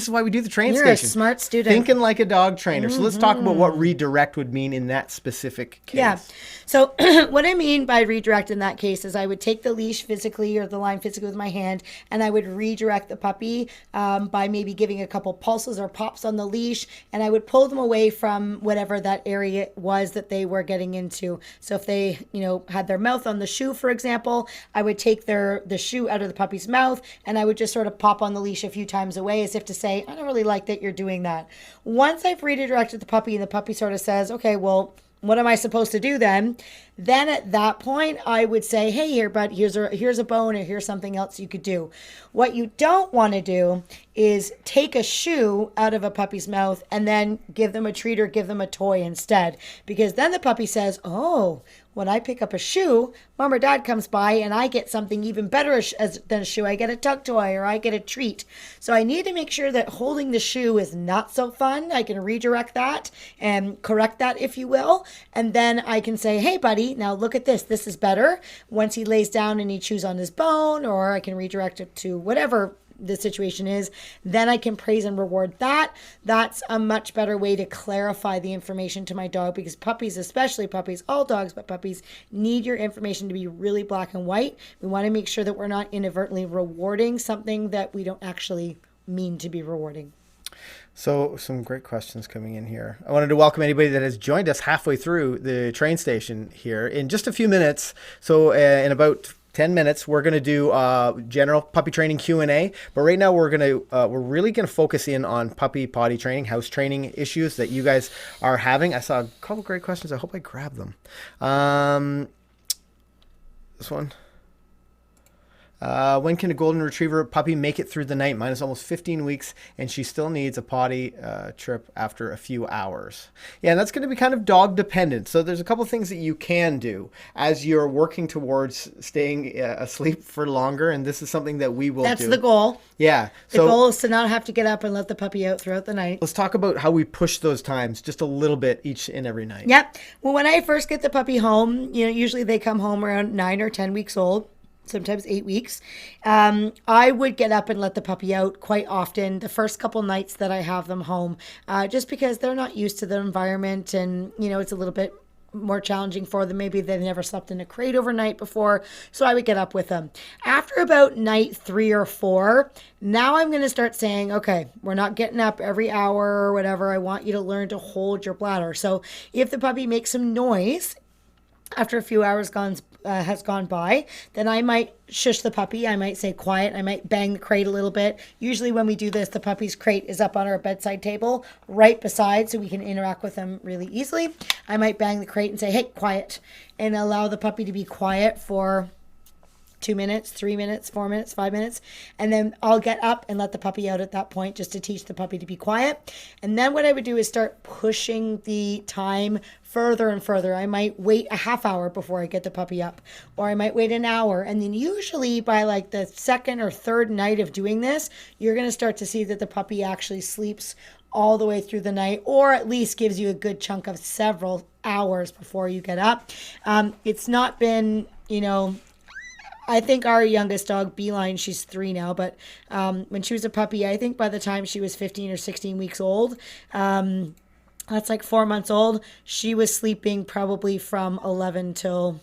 is why we do the train station. You're a smart student. Thinking like a dog trainer. So let's talk about what redirect would mean in that specific case. Yeah. So what I mean by redirect in that case is I would take the leash physically or the line physically with my hand, and I would redirect the puppy by maybe giving a couple pulses or pops on the leash, and I would pull them away from whatever that area was that they were getting into. So if they, had their mouth on the shoe, for example, I would take the shoe out of the puppy's mouth, and I would just sort of pop on the leash a few times away, as if to say, I don't really like that you're doing that. Once I've redirected the puppy and the puppy sort of says, okay, well, what am I supposed to do then? Then at that point, I would say, hey, here, bud, here's a bone, or here's something else you could do. What you don't want to do is take a shoe out of a puppy's mouth and then give them a treat or give them a toy instead. Because then the puppy says, oh, when I pick up a shoe, mom or dad comes by and I get something even better than a shoe. I get a tug toy or I get a treat. So I need to make sure that holding the shoe is not so fun. I can redirect that and correct that, if you will. And then I can say, hey, buddy, now look at this. This is better. Once he lays down and he chews on his bone, or I can redirect it to whatever the situation is, then I can praise and reward that. That's a much better way to clarify the information to my dog, because puppies, especially puppies, all dogs, but puppies, need your information to be really black and white. We want to make sure that we're not inadvertently rewarding something that we don't actually mean to be rewarding. So some great questions coming in here. I wanted to welcome anybody that has joined us halfway through the train station here in just a few minutes. So in about 10 minutes, we're going to do general puppy training Q&A. But right now, we're really going to focus in on puppy potty training, house training issues that you guys are having. I saw a couple great questions. I hope I grabbed them. This one. When can a golden retriever puppy make it through the night? Mine is almost 15 weeks, and she still needs a potty trip after a few hours. Yeah, and that's going to be kind of dog dependent. So there's a couple things that you can do as you're working towards staying asleep for longer, and this is something that we will do. That's the goal. Yeah. The goal is to not have to get up and let the puppy out throughout the night. Let's talk about how we push those times just a little bit each and every night. Yep. Well, when I first get the puppy home, usually they come home around 9 or 10 weeks old. Sometimes 8 weeks. I would get up and let the puppy out quite often the first couple nights that I have them home, just because they're not used to the environment, and it's a little bit more challenging for them. Maybe they've never slept in a crate overnight before, so I would get up with them. After about night 3 or 4, now I'm going to start saying, okay, we're not getting up every hour or whatever. I want you to learn to hold your bladder. So if the puppy makes some noise after a few hours has gone by, then I might shush the puppy. I might say quiet. I might bang the crate a little bit. Usually when we do this, the puppy's crate is up on our bedside table right beside, so we can interact with them really easily. I might bang the crate and say, hey, quiet, and allow the puppy to be quiet for 2 minutes, 3 minutes, 4 minutes, 5 minutes. And then I'll get up and let the puppy out at that point, just to teach the puppy to be quiet. And then what I would do is start pushing the time further and further. I might wait a half hour before I get the puppy up, or I might wait an hour. And then usually by like the second or third night of doing this, you're going to start to see that the puppy actually sleeps all the way through the night, or at least gives you a good chunk of several hours before you get up. It's not been, I think our youngest dog, Beeline, she's 3 now, but when she was a puppy, I think by the time she was 15 or 16 weeks old, that's like 4 months old, she was sleeping probably from 11 till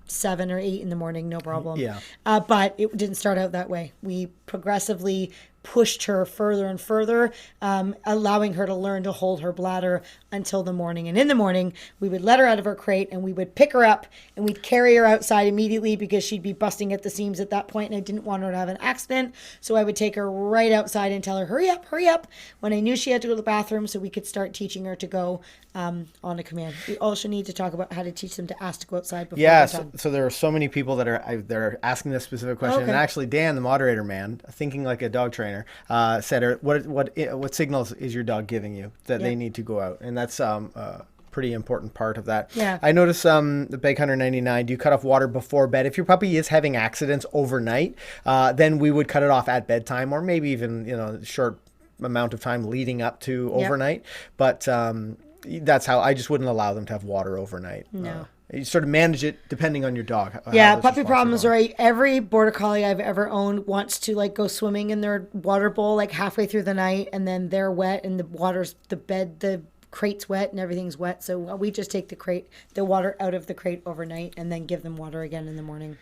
7 or 8 in the morning, no problem. Yeah. But it didn't start out that way. We progressively pushed her further and further, allowing her to learn to hold her bladder until the morning. And in the morning, we would let her out of her crate and we would pick her up and we'd carry her outside immediately, because she'd be busting at the seams at that point and I didn't want her to have an accident. So I would take her right outside and tell her, hurry up, when I knew she had to go to the bathroom, so we could start teaching her to go on a command. We also need to talk about how to teach them to ask to go outside before they're done. So there are so many people that are asking this specific question. Okay. And actually, Dan, the moderator man, thinking like a dog trainer, said, what signals is your dog giving you that they need to go out? And that's pretty important part of that. Yeah. I noticed the Big Hunter 99, do you cut off water before bed? If your puppy is having accidents overnight, then we would cut it off at bedtime, or maybe even short amount of time leading up to overnight. But that's how I just wouldn't allow them to have water overnight. No. You sort of manage it depending on your dog. Yeah, puppy problems are every border collie I've ever owned wants to like go swimming in their water bowl like halfway through the night, and then they're wet and the crate's wet and everything's wet. So we just take the water out of the crate overnight and then give them water again in the morning.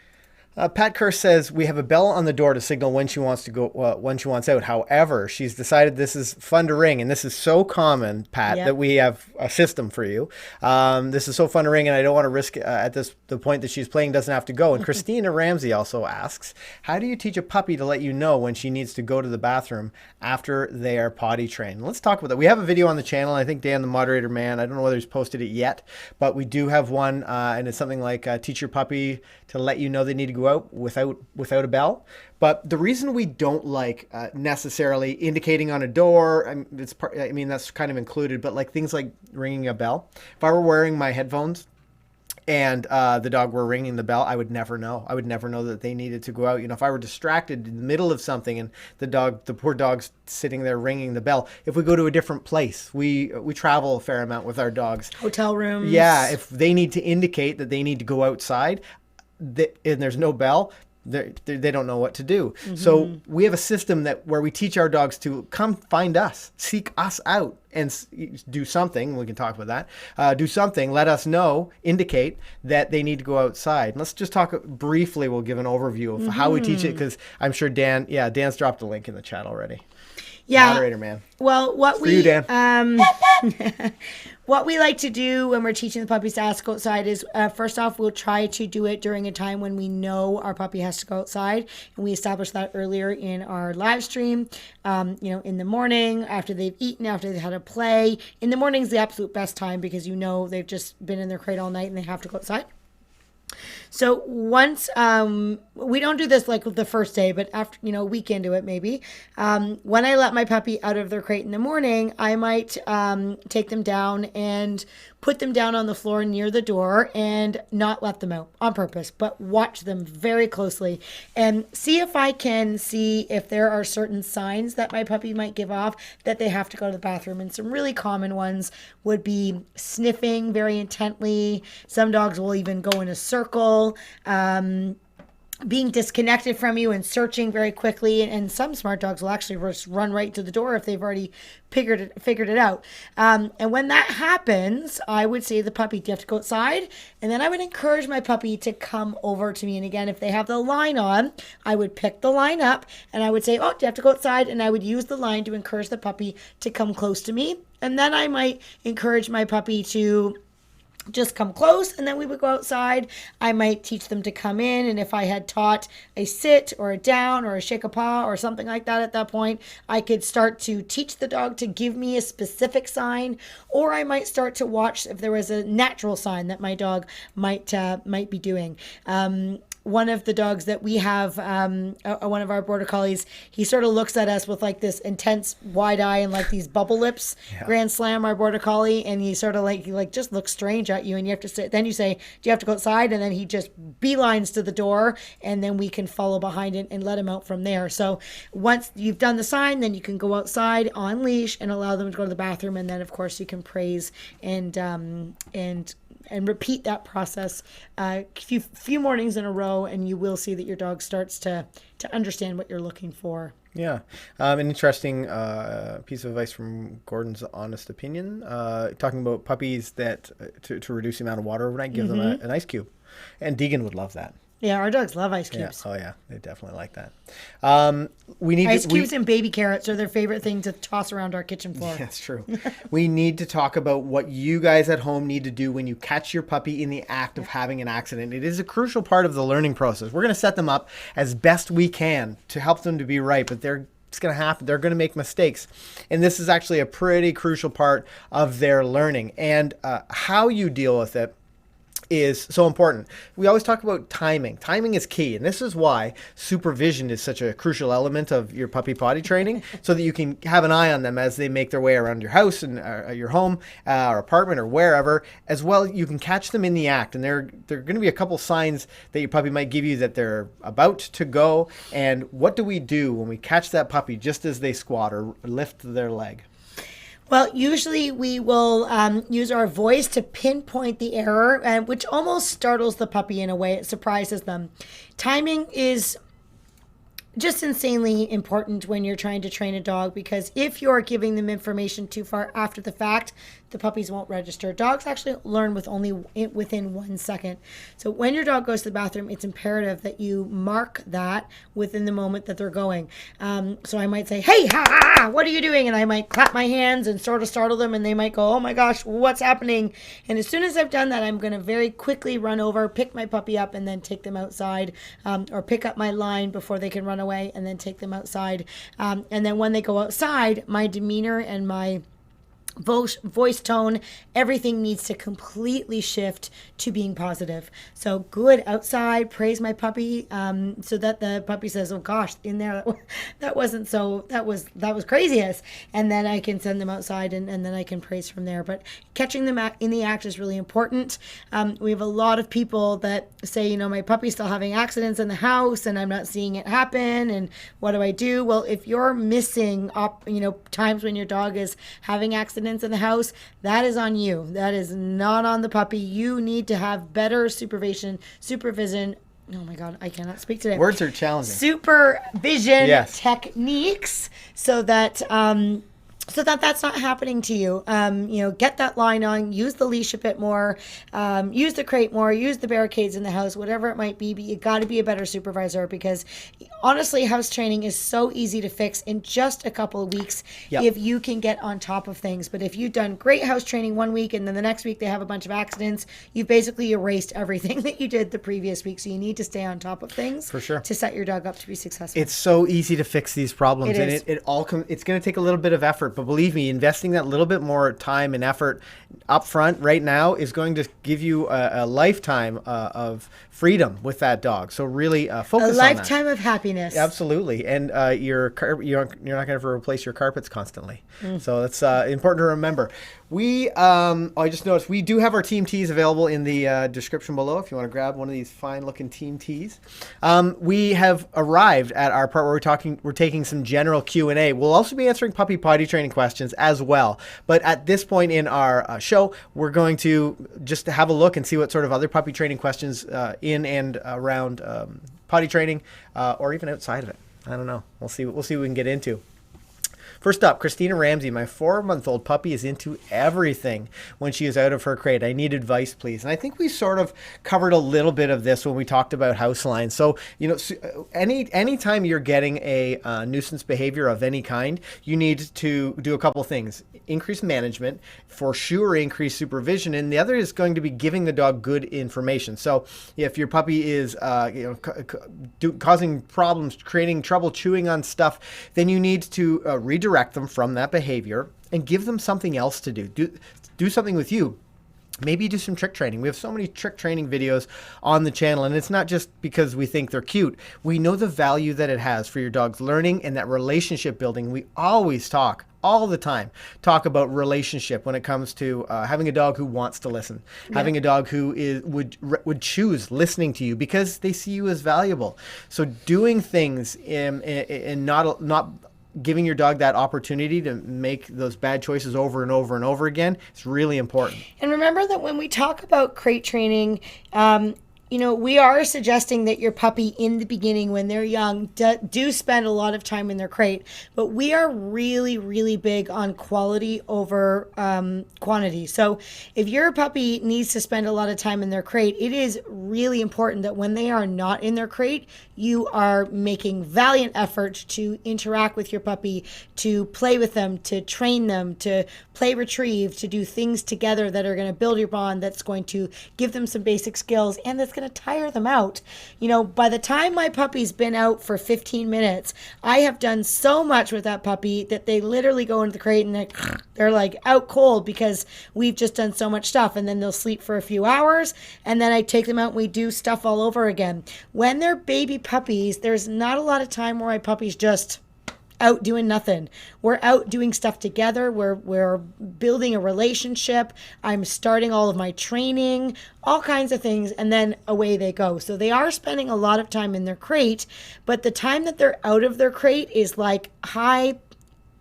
Pat Kerr says we have a bell on the door to signal when she wants to go, when she wants out. However, she's decided this is fun to ring, and this is so common, Pat, that we have a system for you. This is so fun to ring, and I don't want to risk at the point that she's playing doesn't have to go. And Christina Ramsey also asks, how do you teach a puppy to let you know when she needs to go to the bathroom after they are potty trained? Let's talk about that. We have a video on the channel. I think Dan, the moderator man, I don't know whether he's posted it yet, but we do have one, and it's something like teach your puppy to let you know they need to go out without a bell. But the reason we don't like necessarily indicating on a door, I mean that's kind of included, but like things like ringing a bell. If I were wearing my headphones and the dog were ringing the bell, I would never know. I would never know that they needed to go out. If I were distracted in the middle of something and the poor dog's sitting there ringing the bell. If we go to a different place, we travel a fair amount with our dogs. Hotel rooms. Yeah, if they need to indicate that they need to go outside, and there's no bell, they don't know what to do. So we have a system where we teach our dogs to come find us, seek us out, and do something. We can talk about that. Do something, let us know, indicate that they need to go outside. And let's just talk briefly. We'll give an overview of how we teach it, because I'm sure Dan's dropped a link in the chat already. Yeah. Moderator man. Well, you, Dan. What we like to do when we're teaching the puppies to ask outside is, first off, we'll try to do it during a time when we know our puppy has to go outside. And we established that earlier in our live stream, in the morning, after they've eaten, after they've had a play. In the morning is the absolute best time, because they've just been in their crate all night and they have to go outside. So once we don't do this like the first day, but after a week into it, maybe when I let my puppy out of their crate in the morning, I might take them down and put them down on the floor near the door and not let them out on purpose, but watch them very closely and see if I can see if there are certain signs that my puppy might give off that they have to go to the bathroom. And some really common ones would be sniffing very intently. Some dogs will even go in a circle. Being disconnected from you and searching very quickly, and some smart dogs will actually just run right to the door if they've already figured it out. And when that happens, I would say to the puppy, do you have to go outside? And then I would encourage my puppy to come over to me. And again, if they have the line on, I would pick the line up and I would say, oh, do you have to go outside? And I would use the line to encourage the puppy to come close to me. And then I might encourage my puppy to just come close, and then we would go outside. I might teach them to come in, and if I had taught a sit or a down or a shake a paw or something like that at that point, I could start to teach the dog to give me a specific sign, or I might start to watch if there was a natural sign that my dog might be doing. One of the dogs that we have, one of our border collies, he sort of looks at us with like this intense wide eye and like these bubble lips. Yeah. Grand Slam, our border collie, and he sort of like just looks strange at you, and you have to say, then you say, do you have to go outside? And then he just beelines to the door, and then we can follow behind it and let him out from there. So once you've done the sign, then you can go outside on leash and allow them to go to the bathroom, and then of course you can praise and repeat that process a few mornings in a row, and you will see that your dog starts to understand what you're looking for. Yeah. An interesting piece of advice from Gordon's honest opinion, talking about puppies that to reduce the amount of water overnight, give them an ice cube. And Deegan would love that. Yeah, our dogs love ice cubes. Yeah. Oh, yeah. They definitely like that. Ice cubes and baby carrots are their favorite thing to toss around our kitchen floor. That's true. We need to talk about what you guys at home need to do when you catch your puppy in the act of having an accident. It is a crucial part of the learning process. We're going to set them up as best we can to help them to be right, but it's going to happen. They're going to make mistakes. And this is actually a pretty crucial part of their learning. And how you deal with it is so important. We always talk about timing. Timing is key, and this is why supervision is such a crucial element of your puppy potty training, so that you can have an eye on them as they make their way around your house and your home or apartment or wherever. As well, you can catch them in the act, and there are going to be a couple signs that your puppy might give you that they're about to go. And what do we do when we catch that puppy just as they squat or lift their leg? Well, usually we will use our voice to pinpoint the error, which almost startles the puppy in a way. It surprises them. Timing is just insanely important when you're trying to train a dog, because if you're giving them information too far after the fact, the puppies won't register. Dogs actually learn within 1 second. So when your dog goes to the bathroom, it's imperative that you mark that within the moment that they're going. So I might say, hey, what are you doing? And I might clap my hands and sort of startle them, and they might go, oh my gosh, what's happening? And as soon as I've done that, I'm going to very quickly run over, pick my puppy up, and then take them outside, or pick up my line before they can run away and then take them outside. And then when they go outside, my demeanor and my voice tone, everything needs to completely shift to being positive. So good outside, praise my puppy, so that the puppy says, oh gosh, in there, that wasn't so, that was craziest. And then I can send them outside, and then I can praise from there. But catching them in the act is really important. We have a lot of people that say, my puppy's still having accidents in the house and I'm not seeing it happen, and what do I do? Well, if you're missing times when your dog is having accidents in the house, that is on you. That is not on the puppy. You need to have better supervision. Oh my God, I cannot speak today. Words are challenging. Supervision techniques, so that that's not happening to you. Get that line on, use the leash a bit more, use the crate more, use the barricades in the house, whatever it might be, but you got to be a better supervisor, because honestly, house training is so easy to fix in just a couple of weeks if you can get on top of things. But if you've done great house training 1 week and then the next week they have a bunch of accidents, you've basically erased everything that you did the previous week. So you need to stay on top of things for sure to set your dog up to be successful. It's so easy to fix these problems, and it's going to take a little bit of effort. effort, but believe me, investing that little bit more time and effort up front right now is going to give you a lifetime of freedom with that dog. So really focus on that. A lifetime of happiness. Absolutely. And you're not going to replace your carpets constantly. So that's important to remember. I just noticed we do have our team tees available in the description below if you want to grab one of these fine looking team tees. We have arrived at our part where we're taking some general Q&A. We'll also be answering puppy potty training questions as well. But at this point in our show, we're going to just have a look and see what sort of other puppy training questions in and around potty training or even outside of it. I don't know. We'll see what we can get into. First up, Christina Ramsey. My 4-month-old puppy is into everything when she is out of her crate. I need advice, please. And I think we sort of covered a little bit of this when we talked about house lines. So, anytime you're getting a nuisance behavior of any kind, you need to do a couple things. Increase management, for sure increase supervision, and the other is going to be giving the dog good information. So if your puppy is causing problems, creating trouble, chewing on stuff, then you need to redirect them from that behavior and give them something else to do. Do something with you. Maybe do some trick training. We have so many trick training videos on the channel, and it's not just because we think they're cute. We know the value that it has for your dog's learning and that relationship building. We always talk all the time about relationship when it comes to having a dog who wants to listen, having a dog who would choose listening to you because they see you as valuable. So doing things and not giving your dog that opportunity to make those bad choices over and over and over again is really important. And remember that when we talk about crate training, we are suggesting that your puppy in the beginning, when they're young, do spend a lot of time in their crate. But we are really, really big on quality over quantity. So if your puppy needs to spend a lot of time in their crate, it is really important that when they are not in their crate, you are making valiant effort to interact with your puppy, to play with them, to train them, to play retrieve, to do things together that are going to build your bond, that's going to give them some basic skills, and that's going to tire them out. By the time my puppy's been out for 15 minutes, I have done so much with that puppy that they literally go into the crate and they're like out cold because we've just done so much stuff, and then they'll sleep for a few hours, and then I take them out and we do stuff all over again. When they're baby puppies, there's not a lot of time where my puppy's just out doing nothing. We're out doing stuff together. We're building a relationship. I'm starting all of my training, all kinds of things, and then away they go. So they are spending a lot of time in their crate, but the time that they're out of their crate is like high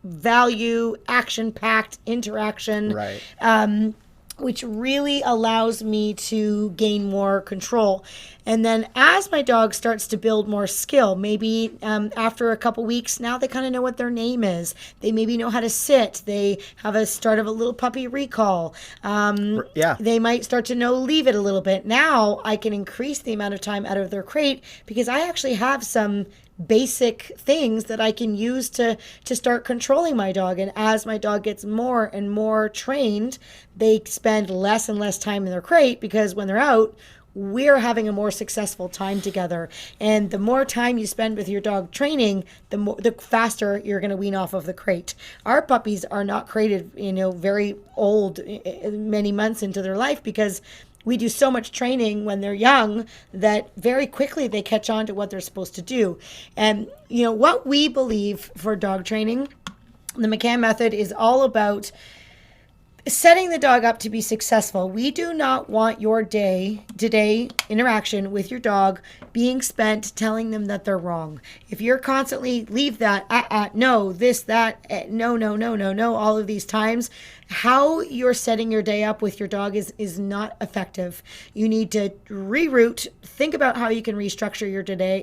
value, action-packed interaction. Right. Which really allows me to gain more control. And then as my dog starts to build more skill, maybe after a couple weeks, now they kind of know what their name is. They maybe know how to sit. They have a start of a little puppy recall. They might start to know leave it a little bit. Now I can increase the amount of time out of their crate because I actually have some basic things that I can use to start controlling my dog. And as my dog gets more and more trained, they spend less and less time in their crate because when they're out, we're having a more successful time together. And the more time you spend with your dog training, the faster you're going to wean off of the crate. Our puppies are not crated, very old, many months into their life because we do so much training when they're young that very quickly they catch on to what they're supposed to do. And, what we believe for dog training, the McCann method is all about setting the dog up to be successful. We do not want your day-to-day interaction with your dog being spent telling them that they're wrong. If you're constantly leave that, no, this, that, no, all of these times, how you're setting your day up with your dog is not effective. You need to reroute, think about how you can restructure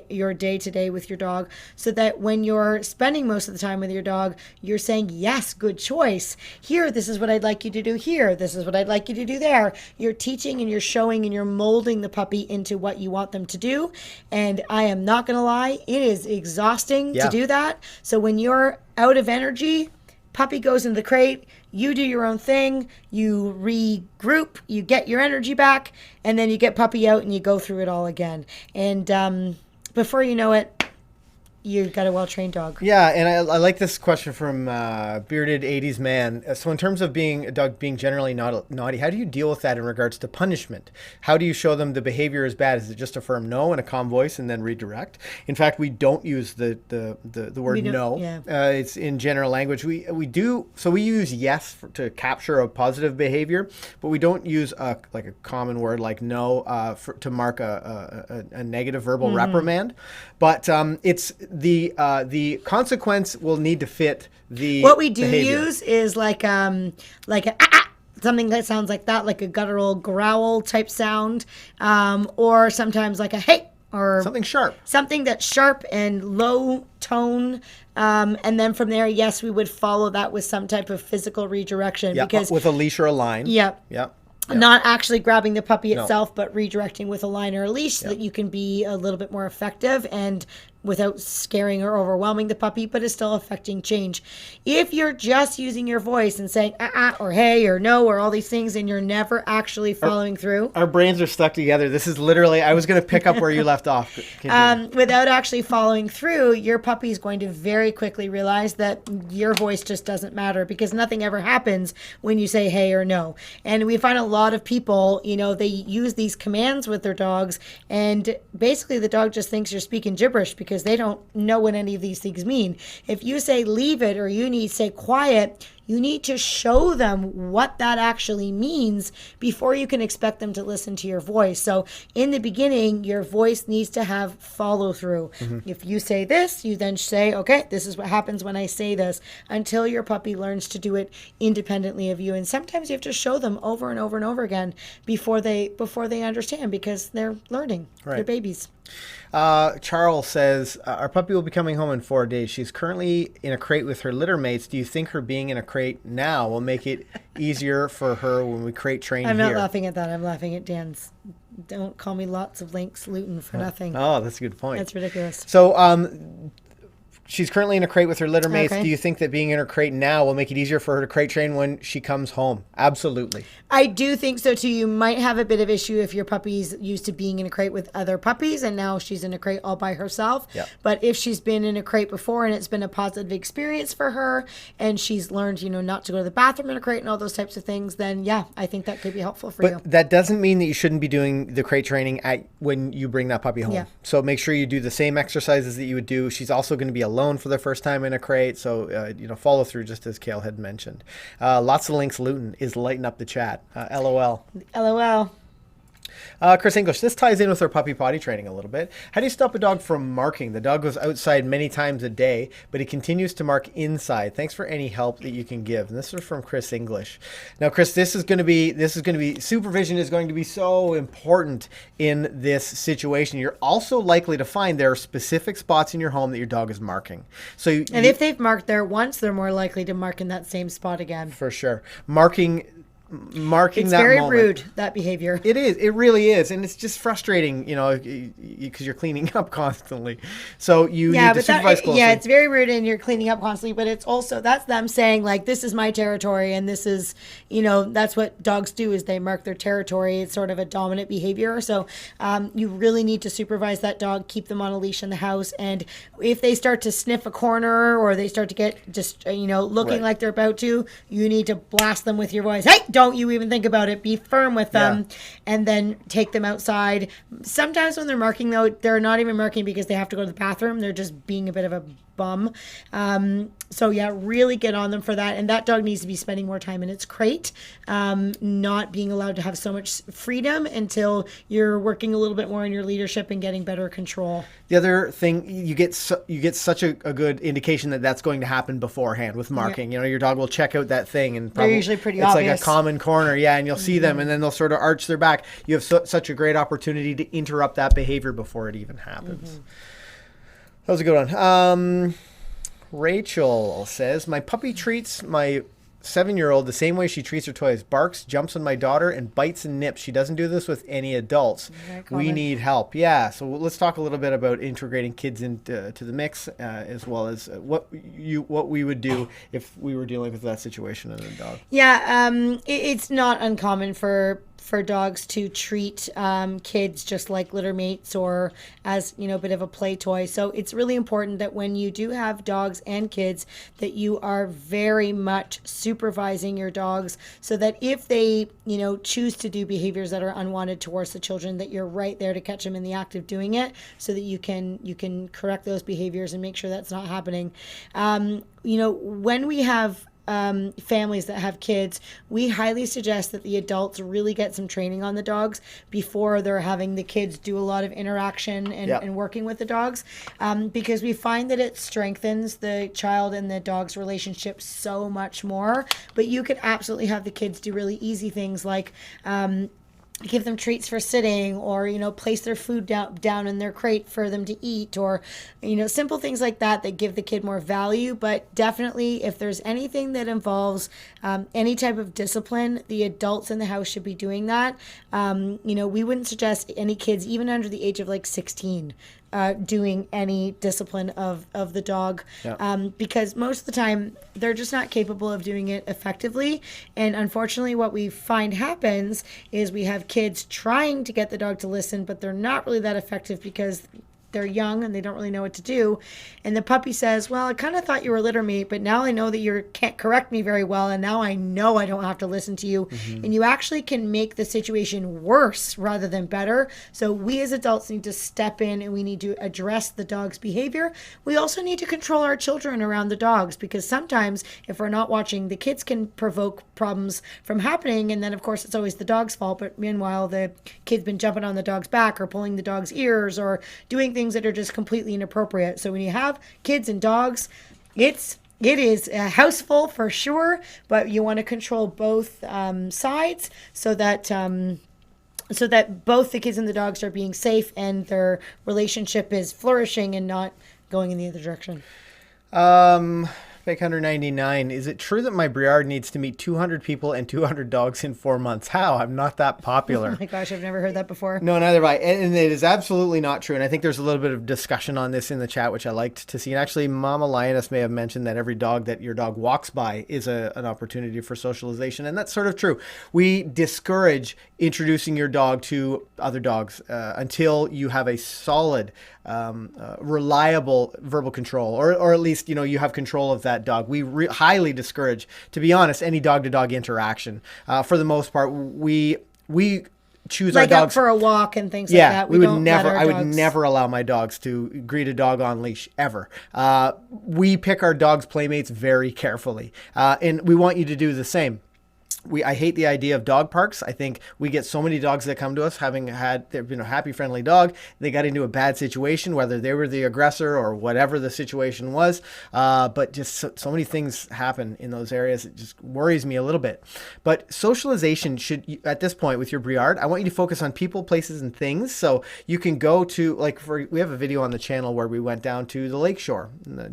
your day today with your dog so that when you're spending most of the time with your dog, you're saying, yes, good choice. Here, this is what I'd like you to do here. This is what I'd like you to do there. You're teaching and you're showing and you're molding the puppy into what you want them to do. And I am not going to lie, it is exhausting to do that. So when you're out of energy, puppy goes in the crate, you do your own thing, you regroup, you get your energy back, and then you get puppy out and you go through it all again. And before you know it, you've got a well-trained dog. Yeah, and I like this question from Bearded 80s Man. So in terms of being a dog being generally naughty, how do you deal with that in regards to punishment? How do you show them the behavior is bad? Is it just a firm no and a calm voice and then redirect? In fact, we don't use the word no. Yeah. It's in general language. We use yes to capture a positive behavior, but we don't use like a common word like no to mark a negative verbal reprimand. But it's the consequence will need to fit the What we do behavior. use is like something that sounds like that, like a guttural growl type sound, or sometimes like a hey, or Something sharp. something that's sharp and low tone. And then from there, yes, we would follow that with some type of physical redirection. Yeah, Because with a leash or a line. yeah, Yeah. not actually grabbing the puppy No. itself, but redirecting with a line or a leash so that you can be a little bit more effective and without scaring or overwhelming the puppy, but is still affecting change. If you're just using your voice and saying or hey or no or all these things and you're never actually following through, Our brains are stuck together. This is literally, I was going to pick up where you left off. without actually following through, your puppy is going to very quickly realize that your voice just doesn't matter, because nothing ever happens when you say hey or no. And we find a lot of people, they use these commands with their dogs, and basically the dog just thinks you're speaking gibberish because they don't know what any of these things mean. If you say leave it or you need to say quiet, you need to show them what that actually means before you can expect them to listen to your voice. So in the beginning, your voice needs to have follow through. If you say this, you then say, okay, this is what happens when I say this, until your puppy learns to do it independently of you. And sometimes you have to show them over and over and over again before they understand, because they're learning. Right. They're babies. Charles says, our puppy will be coming home in 4 days. She's currently in a crate with her litter mates. Do you think her being in a crate now will make it easier for her when we crate train I'm here? not laughing at that. I'm laughing at Dan's. Don't call me lots of links Luton for nothing. Oh, that's a good point. That's ridiculous. So, she's currently in a crate with her litter mates. Okay. Do you think that being in her crate now will make it easier for her to crate train when she comes home? Absolutely. I do think so too. You might have a bit of issue if your puppy's used to being in a crate with other puppies and now she's in a crate all by herself. Yep. But if she's been in a crate before and it's been a positive experience for her and she's learned, not to go to the bathroom in a crate and all those types of things, then yeah, I think that could be helpful for you. But that doesn't mean that you shouldn't be doing the crate training when you bring that puppy home. Yeah. So make sure you do the same exercises that you would do. She's also going to be alone for the first time in a crate. So, follow through, just as Kayl had mentioned. Lots of links. Luton is lighting up the chat. LOL. LOL. Chris English, this ties in with our puppy potty training a little bit. How do you stop a dog from marking? The dog goes outside many times a day, but he continues to mark inside. Thanks for any help that you can give. And this is from Chris English. Now, Chris, this is going to be supervision is going to be so important in this situation. You're also likely to find there are specific spots in your home that your dog is marking. So, If they've marked there once, they're more likely to mark in that same spot again. for sure, marking It's that very moment. rude, that behavior. It is. It really is, and it's just frustrating, because you're cleaning up constantly. So you need to supervise closely. Yeah, it's very rude, and you're cleaning up constantly. But it's also that's them saying like, "This is my territory," and this is, that's what dogs do is they mark their territory. It's sort of a dominant behavior. So you really need to supervise that dog, keep them on a leash in the house, and if they start to sniff a corner or they start to get just looking Right. like they're about to, you need to blast them with your voice. Hey, don't you even think about it. Be firm with them, and then take them outside. Sometimes when they're marking, though, they're not even marking because they have to go to the bathroom. They're just being a bit of a bum. So yeah, really get on them for that. And that dog needs to be spending more time in its crate, not being allowed to have so much freedom until you're working a little bit more on your leadership and getting better control. The other thing, you get such a good indication that that's going to happen beforehand with marking. Your dog will check out that thing, and They're usually pretty it's obvious. like a common corner, and you'll see them, and then they'll sort of arch their back. You have such a great opportunity to interrupt that behavior before it even happens. That was a good one. Rachel says, my puppy treats my 7-year-old the same way she treats her toys. Barks, jumps on my daughter, and bites and nips. She doesn't do this with any adults. We need help. Yeah, so let's talk a little bit about integrating kids into the mix, as well as what we would do if we were dealing with that situation in a dog. Yeah, it's not uncommon for for dogs to treat kids just like litter mates or as, a bit of a play toy. So it's really important that when you do have dogs and kids, that you are very much supervising your dogs, so that if they, choose to do behaviors that are unwanted towards the children, that you're right there to catch them in the act of doing it, so that you can correct those behaviors and make sure that's not happening. When we have families that have kids, we highly suggest that the adults really get some training on the dogs before they're having the kids do a lot of interaction and working with the dogs, because we find that it strengthens the child and the dog's relationship so much more. But you could absolutely have the kids do really easy things like give them treats for sitting, or place their food down in their crate for them to eat, or simple things like that give the kid more value. But definitely, if there's anything that involves any type of discipline, the adults in the house should be doing that. We wouldn't suggest any kids even under the age of 16 doing any discipline of the dog, because most of the time they're just not capable of doing it effectively. And unfortunately, what we find happens is we have kids trying to get the dog to listen, but they're not really that effective because they're young and they don't really know what to do. And the puppy says, well, I kind of thought you were a litter mate, but now I know that you can't correct me very well, and now I know I don't have to listen to you. Mm-hmm. And you actually can make the situation worse rather than better. So we as adults need to step in, and we need to address the dog's behavior. We also need to control our children around the dogs, because sometimes if we're not watching, the kids can provoke problems from happening, and then of course it's always the dog's fault. But meanwhile, the kid's been jumping on the dog's back or pulling the dog's ears or doing things that are just completely inappropriate. So when you have kids and dogs, it is a house full for sure, but you want to control both sides, so that both the kids and the dogs are being safe and their relationship is flourishing and not going in the other direction. Fake 199. Is it true that my Briard needs to meet 200 people and 200 dogs in 4 months? How? I'm not that popular. Oh my gosh, I've never heard that before. No, neither have I. And it is absolutely not true. And I think there's a little bit of discussion on this in the chat, which I liked to see. And actually, Mama Lioness may have mentioned that every dog that your dog walks by is an opportunity for socialization. And that's sort of true. We discourage introducing your dog to other dogs until you have a solid, reliable verbal control, or at least, you have control of that dog. We highly discourage, to be honest, any dog-to-dog interaction. For the most part, we choose our dogs out for a walk and things like that. I would never allow my dogs to greet a dog on leash ever. We pick our dogs' playmates very carefully, and we want you to do the same. I hate the idea of dog parks. I think we get so many dogs that come to us having had, they've been a happy, friendly dog. They got into a bad situation, whether they were the aggressor or whatever the situation was. But just so many things happen in those areas. It just worries me a little bit. But socialization should, at this point with your Briard, I want you to focus on people, places, and things. So you can go to, we have a video on the channel where we went down to the lakeshore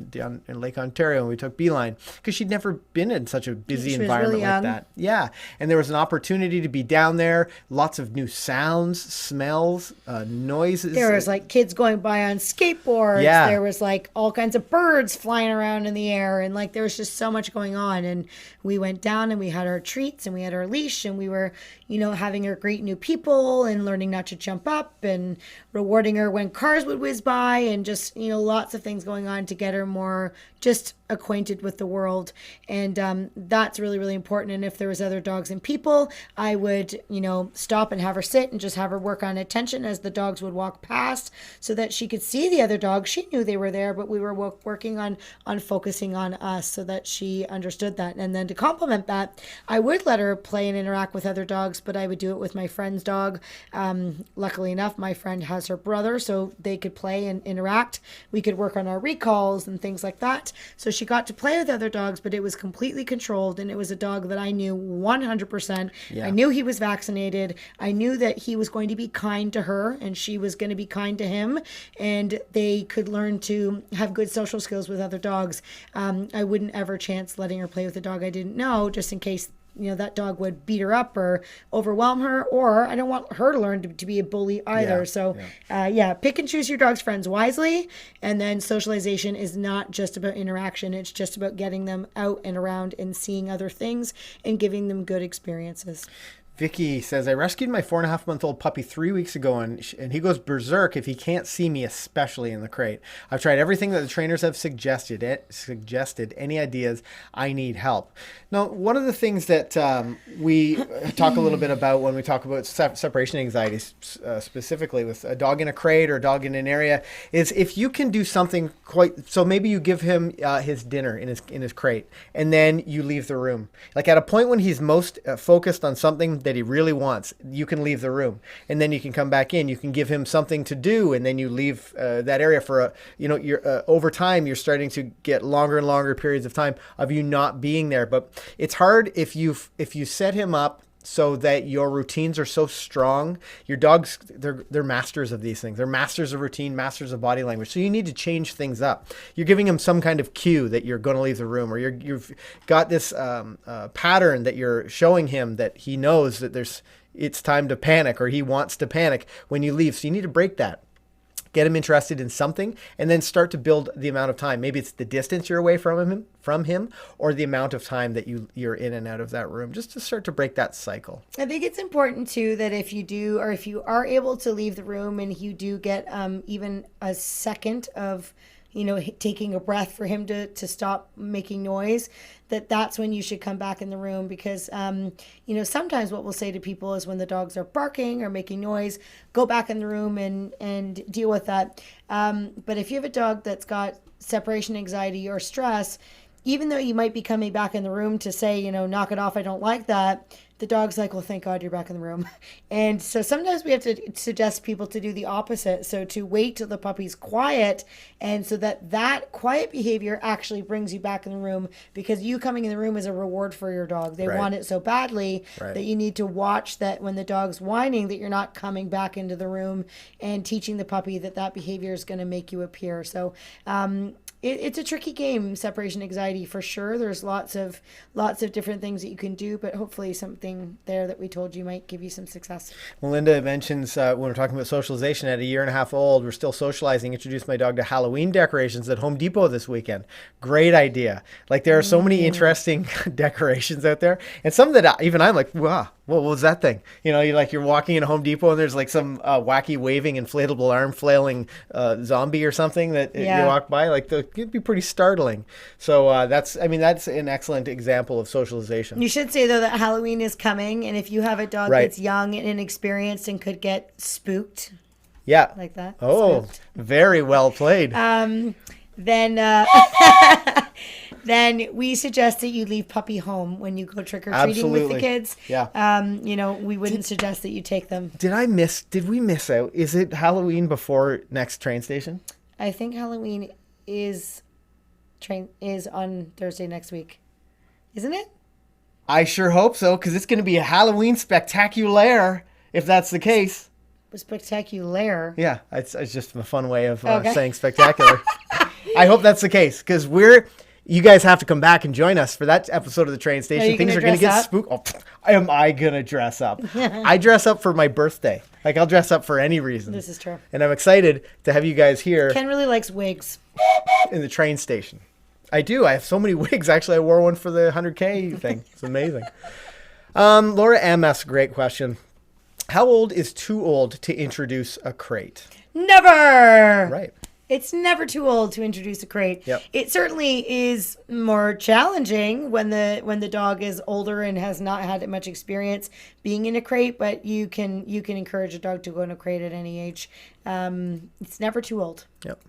down in Lake Ontario, and we took Beeline because she'd never been in such a busy environment like that. Yeah. And there was an opportunity to be down there. Lots of new sounds, smells, noises. There was kids going by on skateboards. Yeah. There was all kinds of birds flying around in the air. And there was just so much going on. And we went down and we had our treats and we had our leash, and we were, having her greet new people and learning not to jump up and rewarding her when cars would whiz by, and just, lots of things going on to get her more just acquainted with the world. And that's really, really important. And if there was other dogs and people, I would, stop and have her sit and just have her work on attention as the dogs would walk past, so that she could see the other dogs. She knew they were there, but we were working on focusing on us, so that she understood that. And then to complement that, I would let her play and interact with other dogs, but I would do it with my friend's dog. Luckily enough, my friend has her brother, so they could play and interact. We could work on our recalls and things like that. So she got to play with other dogs, but it was completely controlled, and it was a dog that I knew 100%. Yeah. I knew he was vaccinated. I knew that he was going to be kind to her, and she was going to be kind to him, and they could learn to have good social skills with other dogs. I wouldn't ever chance letting her play with a dog I didn't know, just in case that dog would beat her up or overwhelm her, or I don't want her to learn to be a bully either. Pick and choose your dog's friends wisely. And then socialization is not just about interaction. It's just about getting them out and around and seeing other things and giving them good experiences. Vicky says, I rescued my 4.5-month-old puppy 3 weeks ago, and he goes berserk if he can't see me, especially in the crate. I've tried everything that the trainers have suggested. Any ideas? I need help. Now, one of the things that we talk a little bit about when we talk about separation anxiety, specifically with a dog in a crate or a dog in an area, is if you can do something so maybe you give him his dinner in his crate, and then you leave the room. Like at a point when he's most focused on something that he really wants, you can leave the room, and then you can come back in. You can give him something to do, and then you leave that area for over time. You're starting to get longer and longer periods of time of you not being there. But it's hard if you set him up so that your routines are so strong. Your dogs, they're masters of these things. They're masters of routine, masters of body language. So you need to change things up. You're giving him some kind of cue that you're going to leave the room, or you've got this pattern that you're showing him that he knows that it's time to panic, or he wants to panic when you leave. So you need to break that. Get him interested in something, and then start to build the amount of time. Maybe it's the distance you're away from him, or the amount of time that you're in and out of that room, just to start to break that cycle. I think it's important too that if you are able to leave the room and you do get even a second of taking a breath for him to stop making noise, that's when you should come back in the room, because sometimes what we'll say to people is when the dogs are barking or making noise, go back in the room and deal with that. But if you have a dog that's got separation anxiety or stress, even though you might be coming back in the room to say, knock it off, I don't like that, the dog's like, well, thank God you're back in the room. And so sometimes we have to suggest people to do the opposite. So to wait till the puppy's quiet, and so that quiet behavior actually brings you back in the room, because you coming in the room is a reward for your dog. They want it so badly that you need to watch that when the dog's whining, that you're not coming back into the room and teaching the puppy that behavior is going to make you appear. So it's a tricky game, separation anxiety, for sure. There's lots of different things that you can do, but hopefully something there that we told you might give you some success. Melinda mentions when we're talking about socialization, at 1.5 years old, we're still socializing. Introduced my dog to Halloween decorations at Home Depot this weekend. Great idea. Like, there are so many interesting decorations out there, and some that even I'm like, wow, what was that thing? You're walking in Home Depot and there's like some wacky waving inflatable arm flailing zombie or something that you walk by. Like, it'd be pretty startling. So that's an excellent example of socialization. You should say though that Halloween is coming, and if you have a dog that's young and inexperienced and could get spooked, like that. Oh, spooked. Very well played. Then we suggest that you leave puppy home when you go trick-or-treating with the kids. Yeah. We wouldn't suggest that you take them. Did we miss out? Is it Halloween before next train station? I think Halloween is on Thursday next week. Isn't it? I sure hope so, because it's going to be a Halloween spectacular, if that's the case. Spectacular? Yeah, it's just a fun way of saying spectacular. I hope that's the case, because you guys have to come back and join us for that episode of the train station. Things are going to get spooked. Oh, am I going to dress up? I dress up for my birthday. Like, I'll dress up for any reason. This is true. And I'm excited to have you guys here. Ken really likes wigs. In the train station. I do. I have so many wigs. Actually, I wore one for the 100K thing. It's amazing. Laura M. asks a great question. How old is too old to introduce a crate? Never. Right. It's never too old to introduce a crate. Yep. It certainly is more challenging when the dog is older and has not had much experience being in a crate, but you can encourage a dog to go in a crate at any age. It's never too old. Yep.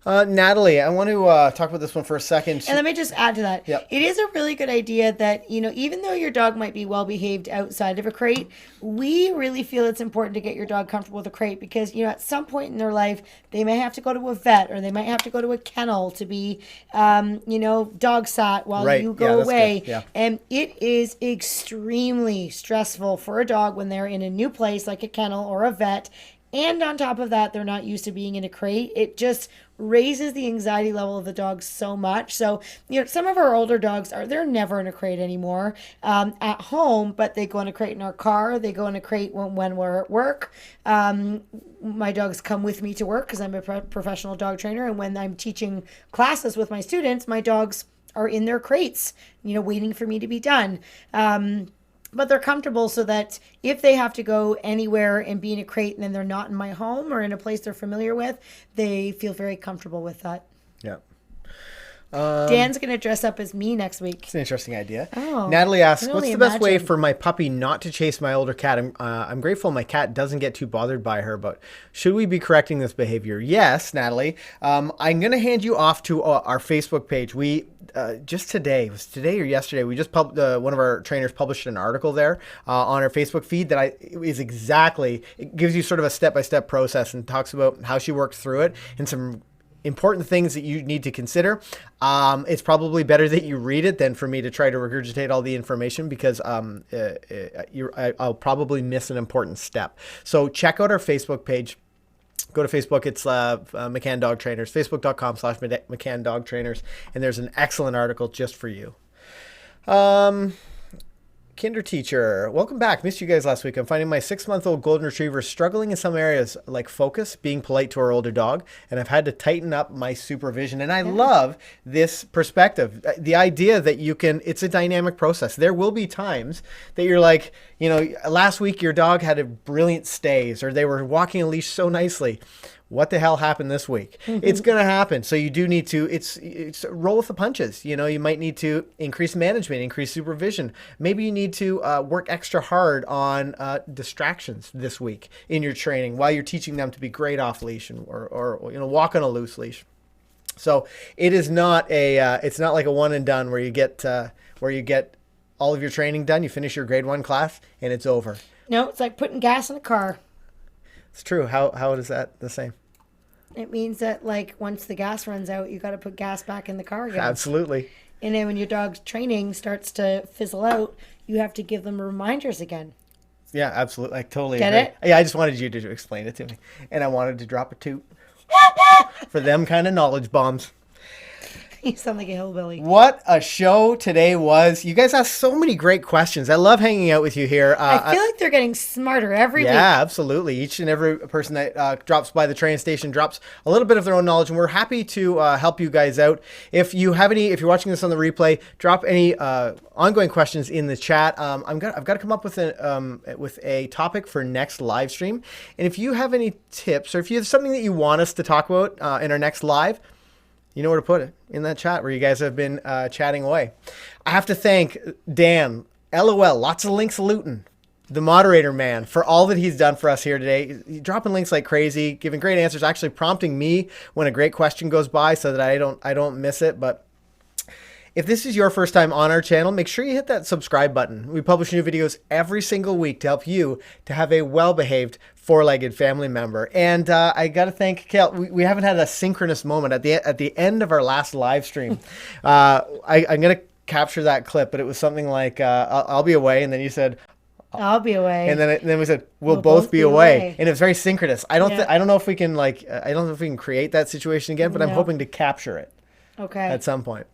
Natalie, I want to talk about this one for a second. And let me just add to that. Yep. It is a really good idea that, even though your dog might be well behaved outside of a crate, we really feel it's important to get your dog comfortable with a crate, because, at some point in their life, they may have to go to a vet, or they might have to go to a kennel to be, dog sat while you go away. Yeah. And it is extremely stressful for a dog when they're in a new place like a kennel or a vet. And on top of that, they're not used to being in a crate. It just raises the anxiety level of the dog so much. So, some of our older dogs they're never in a crate anymore at home, but they go in a crate in our car. They go in a crate when we're at work. My dogs come with me to work because I'm a professional dog trainer. And when I'm teaching classes with my students, my dogs are in their crates, waiting for me to be done. but they're comfortable so that if they have to go anywhere and be in a crate and then they're not in my home or in a place they're familiar with, they feel very comfortable with that. Yeah. Dan's going to dress up as me next week. It's an interesting idea. Oh, Natalie asks, I can what's only the best way imagine. for my puppy not to chase my older cat? I'm grateful my cat doesn't get too bothered by her, but should we be correcting this behavior? Yes, Natalie. I'm going to hand you off to our Facebook page. We just today, was today or yesterday, we just one of our trainers published an article there on our Facebook feed that it gives you sort of a step-by-step process and talks about how she works through it and some important things that you need to consider. It's probably better that you read it than for me to try to regurgitate all the information because I'll probably miss an important step. So check out our Facebook page. Go to Facebook. It's McCann Dog Trainers, facebook.com/McCann Dog Trainers. And there's an excellent article just for you. Kinder teacher, welcome back. Missed you guys last week. I'm finding my 6-month-old golden retriever struggling in some areas like focus, being polite to our older dog, and I've had to tighten up my supervision. And I love this perspective. The idea that it's a dynamic process. There will be times that you're like, last week your dog had a brilliant stays or they were walking a leash so nicely. What the hell happened this week? It's going to happen. So you do need to, it's roll with the punches. You might need to increase management, increase supervision. Maybe you need to work extra hard on distractions this week in your training while you're teaching them to be great off leash or walk on a loose leash. So it is not it's not like a one and done where you get all of your training done. You finish your grade 1 class and it's over. No, it's like putting gas in a car. It's true. How is that the same? It means that once the gas runs out, you got to put gas back in the car again. Absolutely. And then when your dog's training starts to fizzle out, you have to give them reminders again. Yeah, absolutely. I totally Get agree. it? Yeah, I just wanted you to explain it to me. And I wanted to drop a toot for them kind of knowledge bombs. You sound like a hillbilly. What a show today was. You guys asked so many great questions. I love hanging out with you here. I feel like they're getting smarter every week. Yeah, absolutely. Each and every person that drops by the train station drops a little bit of their own knowledge, and we're happy to help you guys out. If you're watching this on the replay, drop any ongoing questions in the chat. I've got to come up with a topic for next live stream. And if you have any tips or if you have something that you want us to talk about in our next live, you know where to put it, in that chat where you guys have been chatting away. I have to thank Dan, LOL, lots of links looting, the moderator man, for all that he's done for us here today. He's dropping links like crazy, giving great answers, actually prompting me when a great question goes by so that I don't miss it. But if this is your first time on our channel, make sure you hit that subscribe button. We publish new videos every single week to help you to have a well-behaved four-legged family member. And I got to thank Kayl. We haven't had a synchronous moment at the end of our last live stream. I'm going to capture that clip, but it was something like, I'll be away. And then you said, I'll be away. and then we said, we'll both be away. And it was very synchronous. I don't know if we can I don't know if we can create that situation again, but I'm hoping to capture it at some point.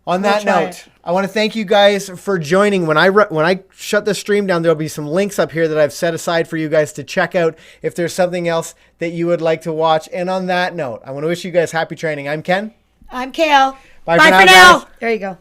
On that note, I want to thank you guys for joining. When I shut the stream down, there'll be some links up here that I've set aside for you guys to check out if there's something else that you would like to watch. And on that note, I want to wish you guys happy training. I'm Ken. I'm Kayl. Bye for now. There you go.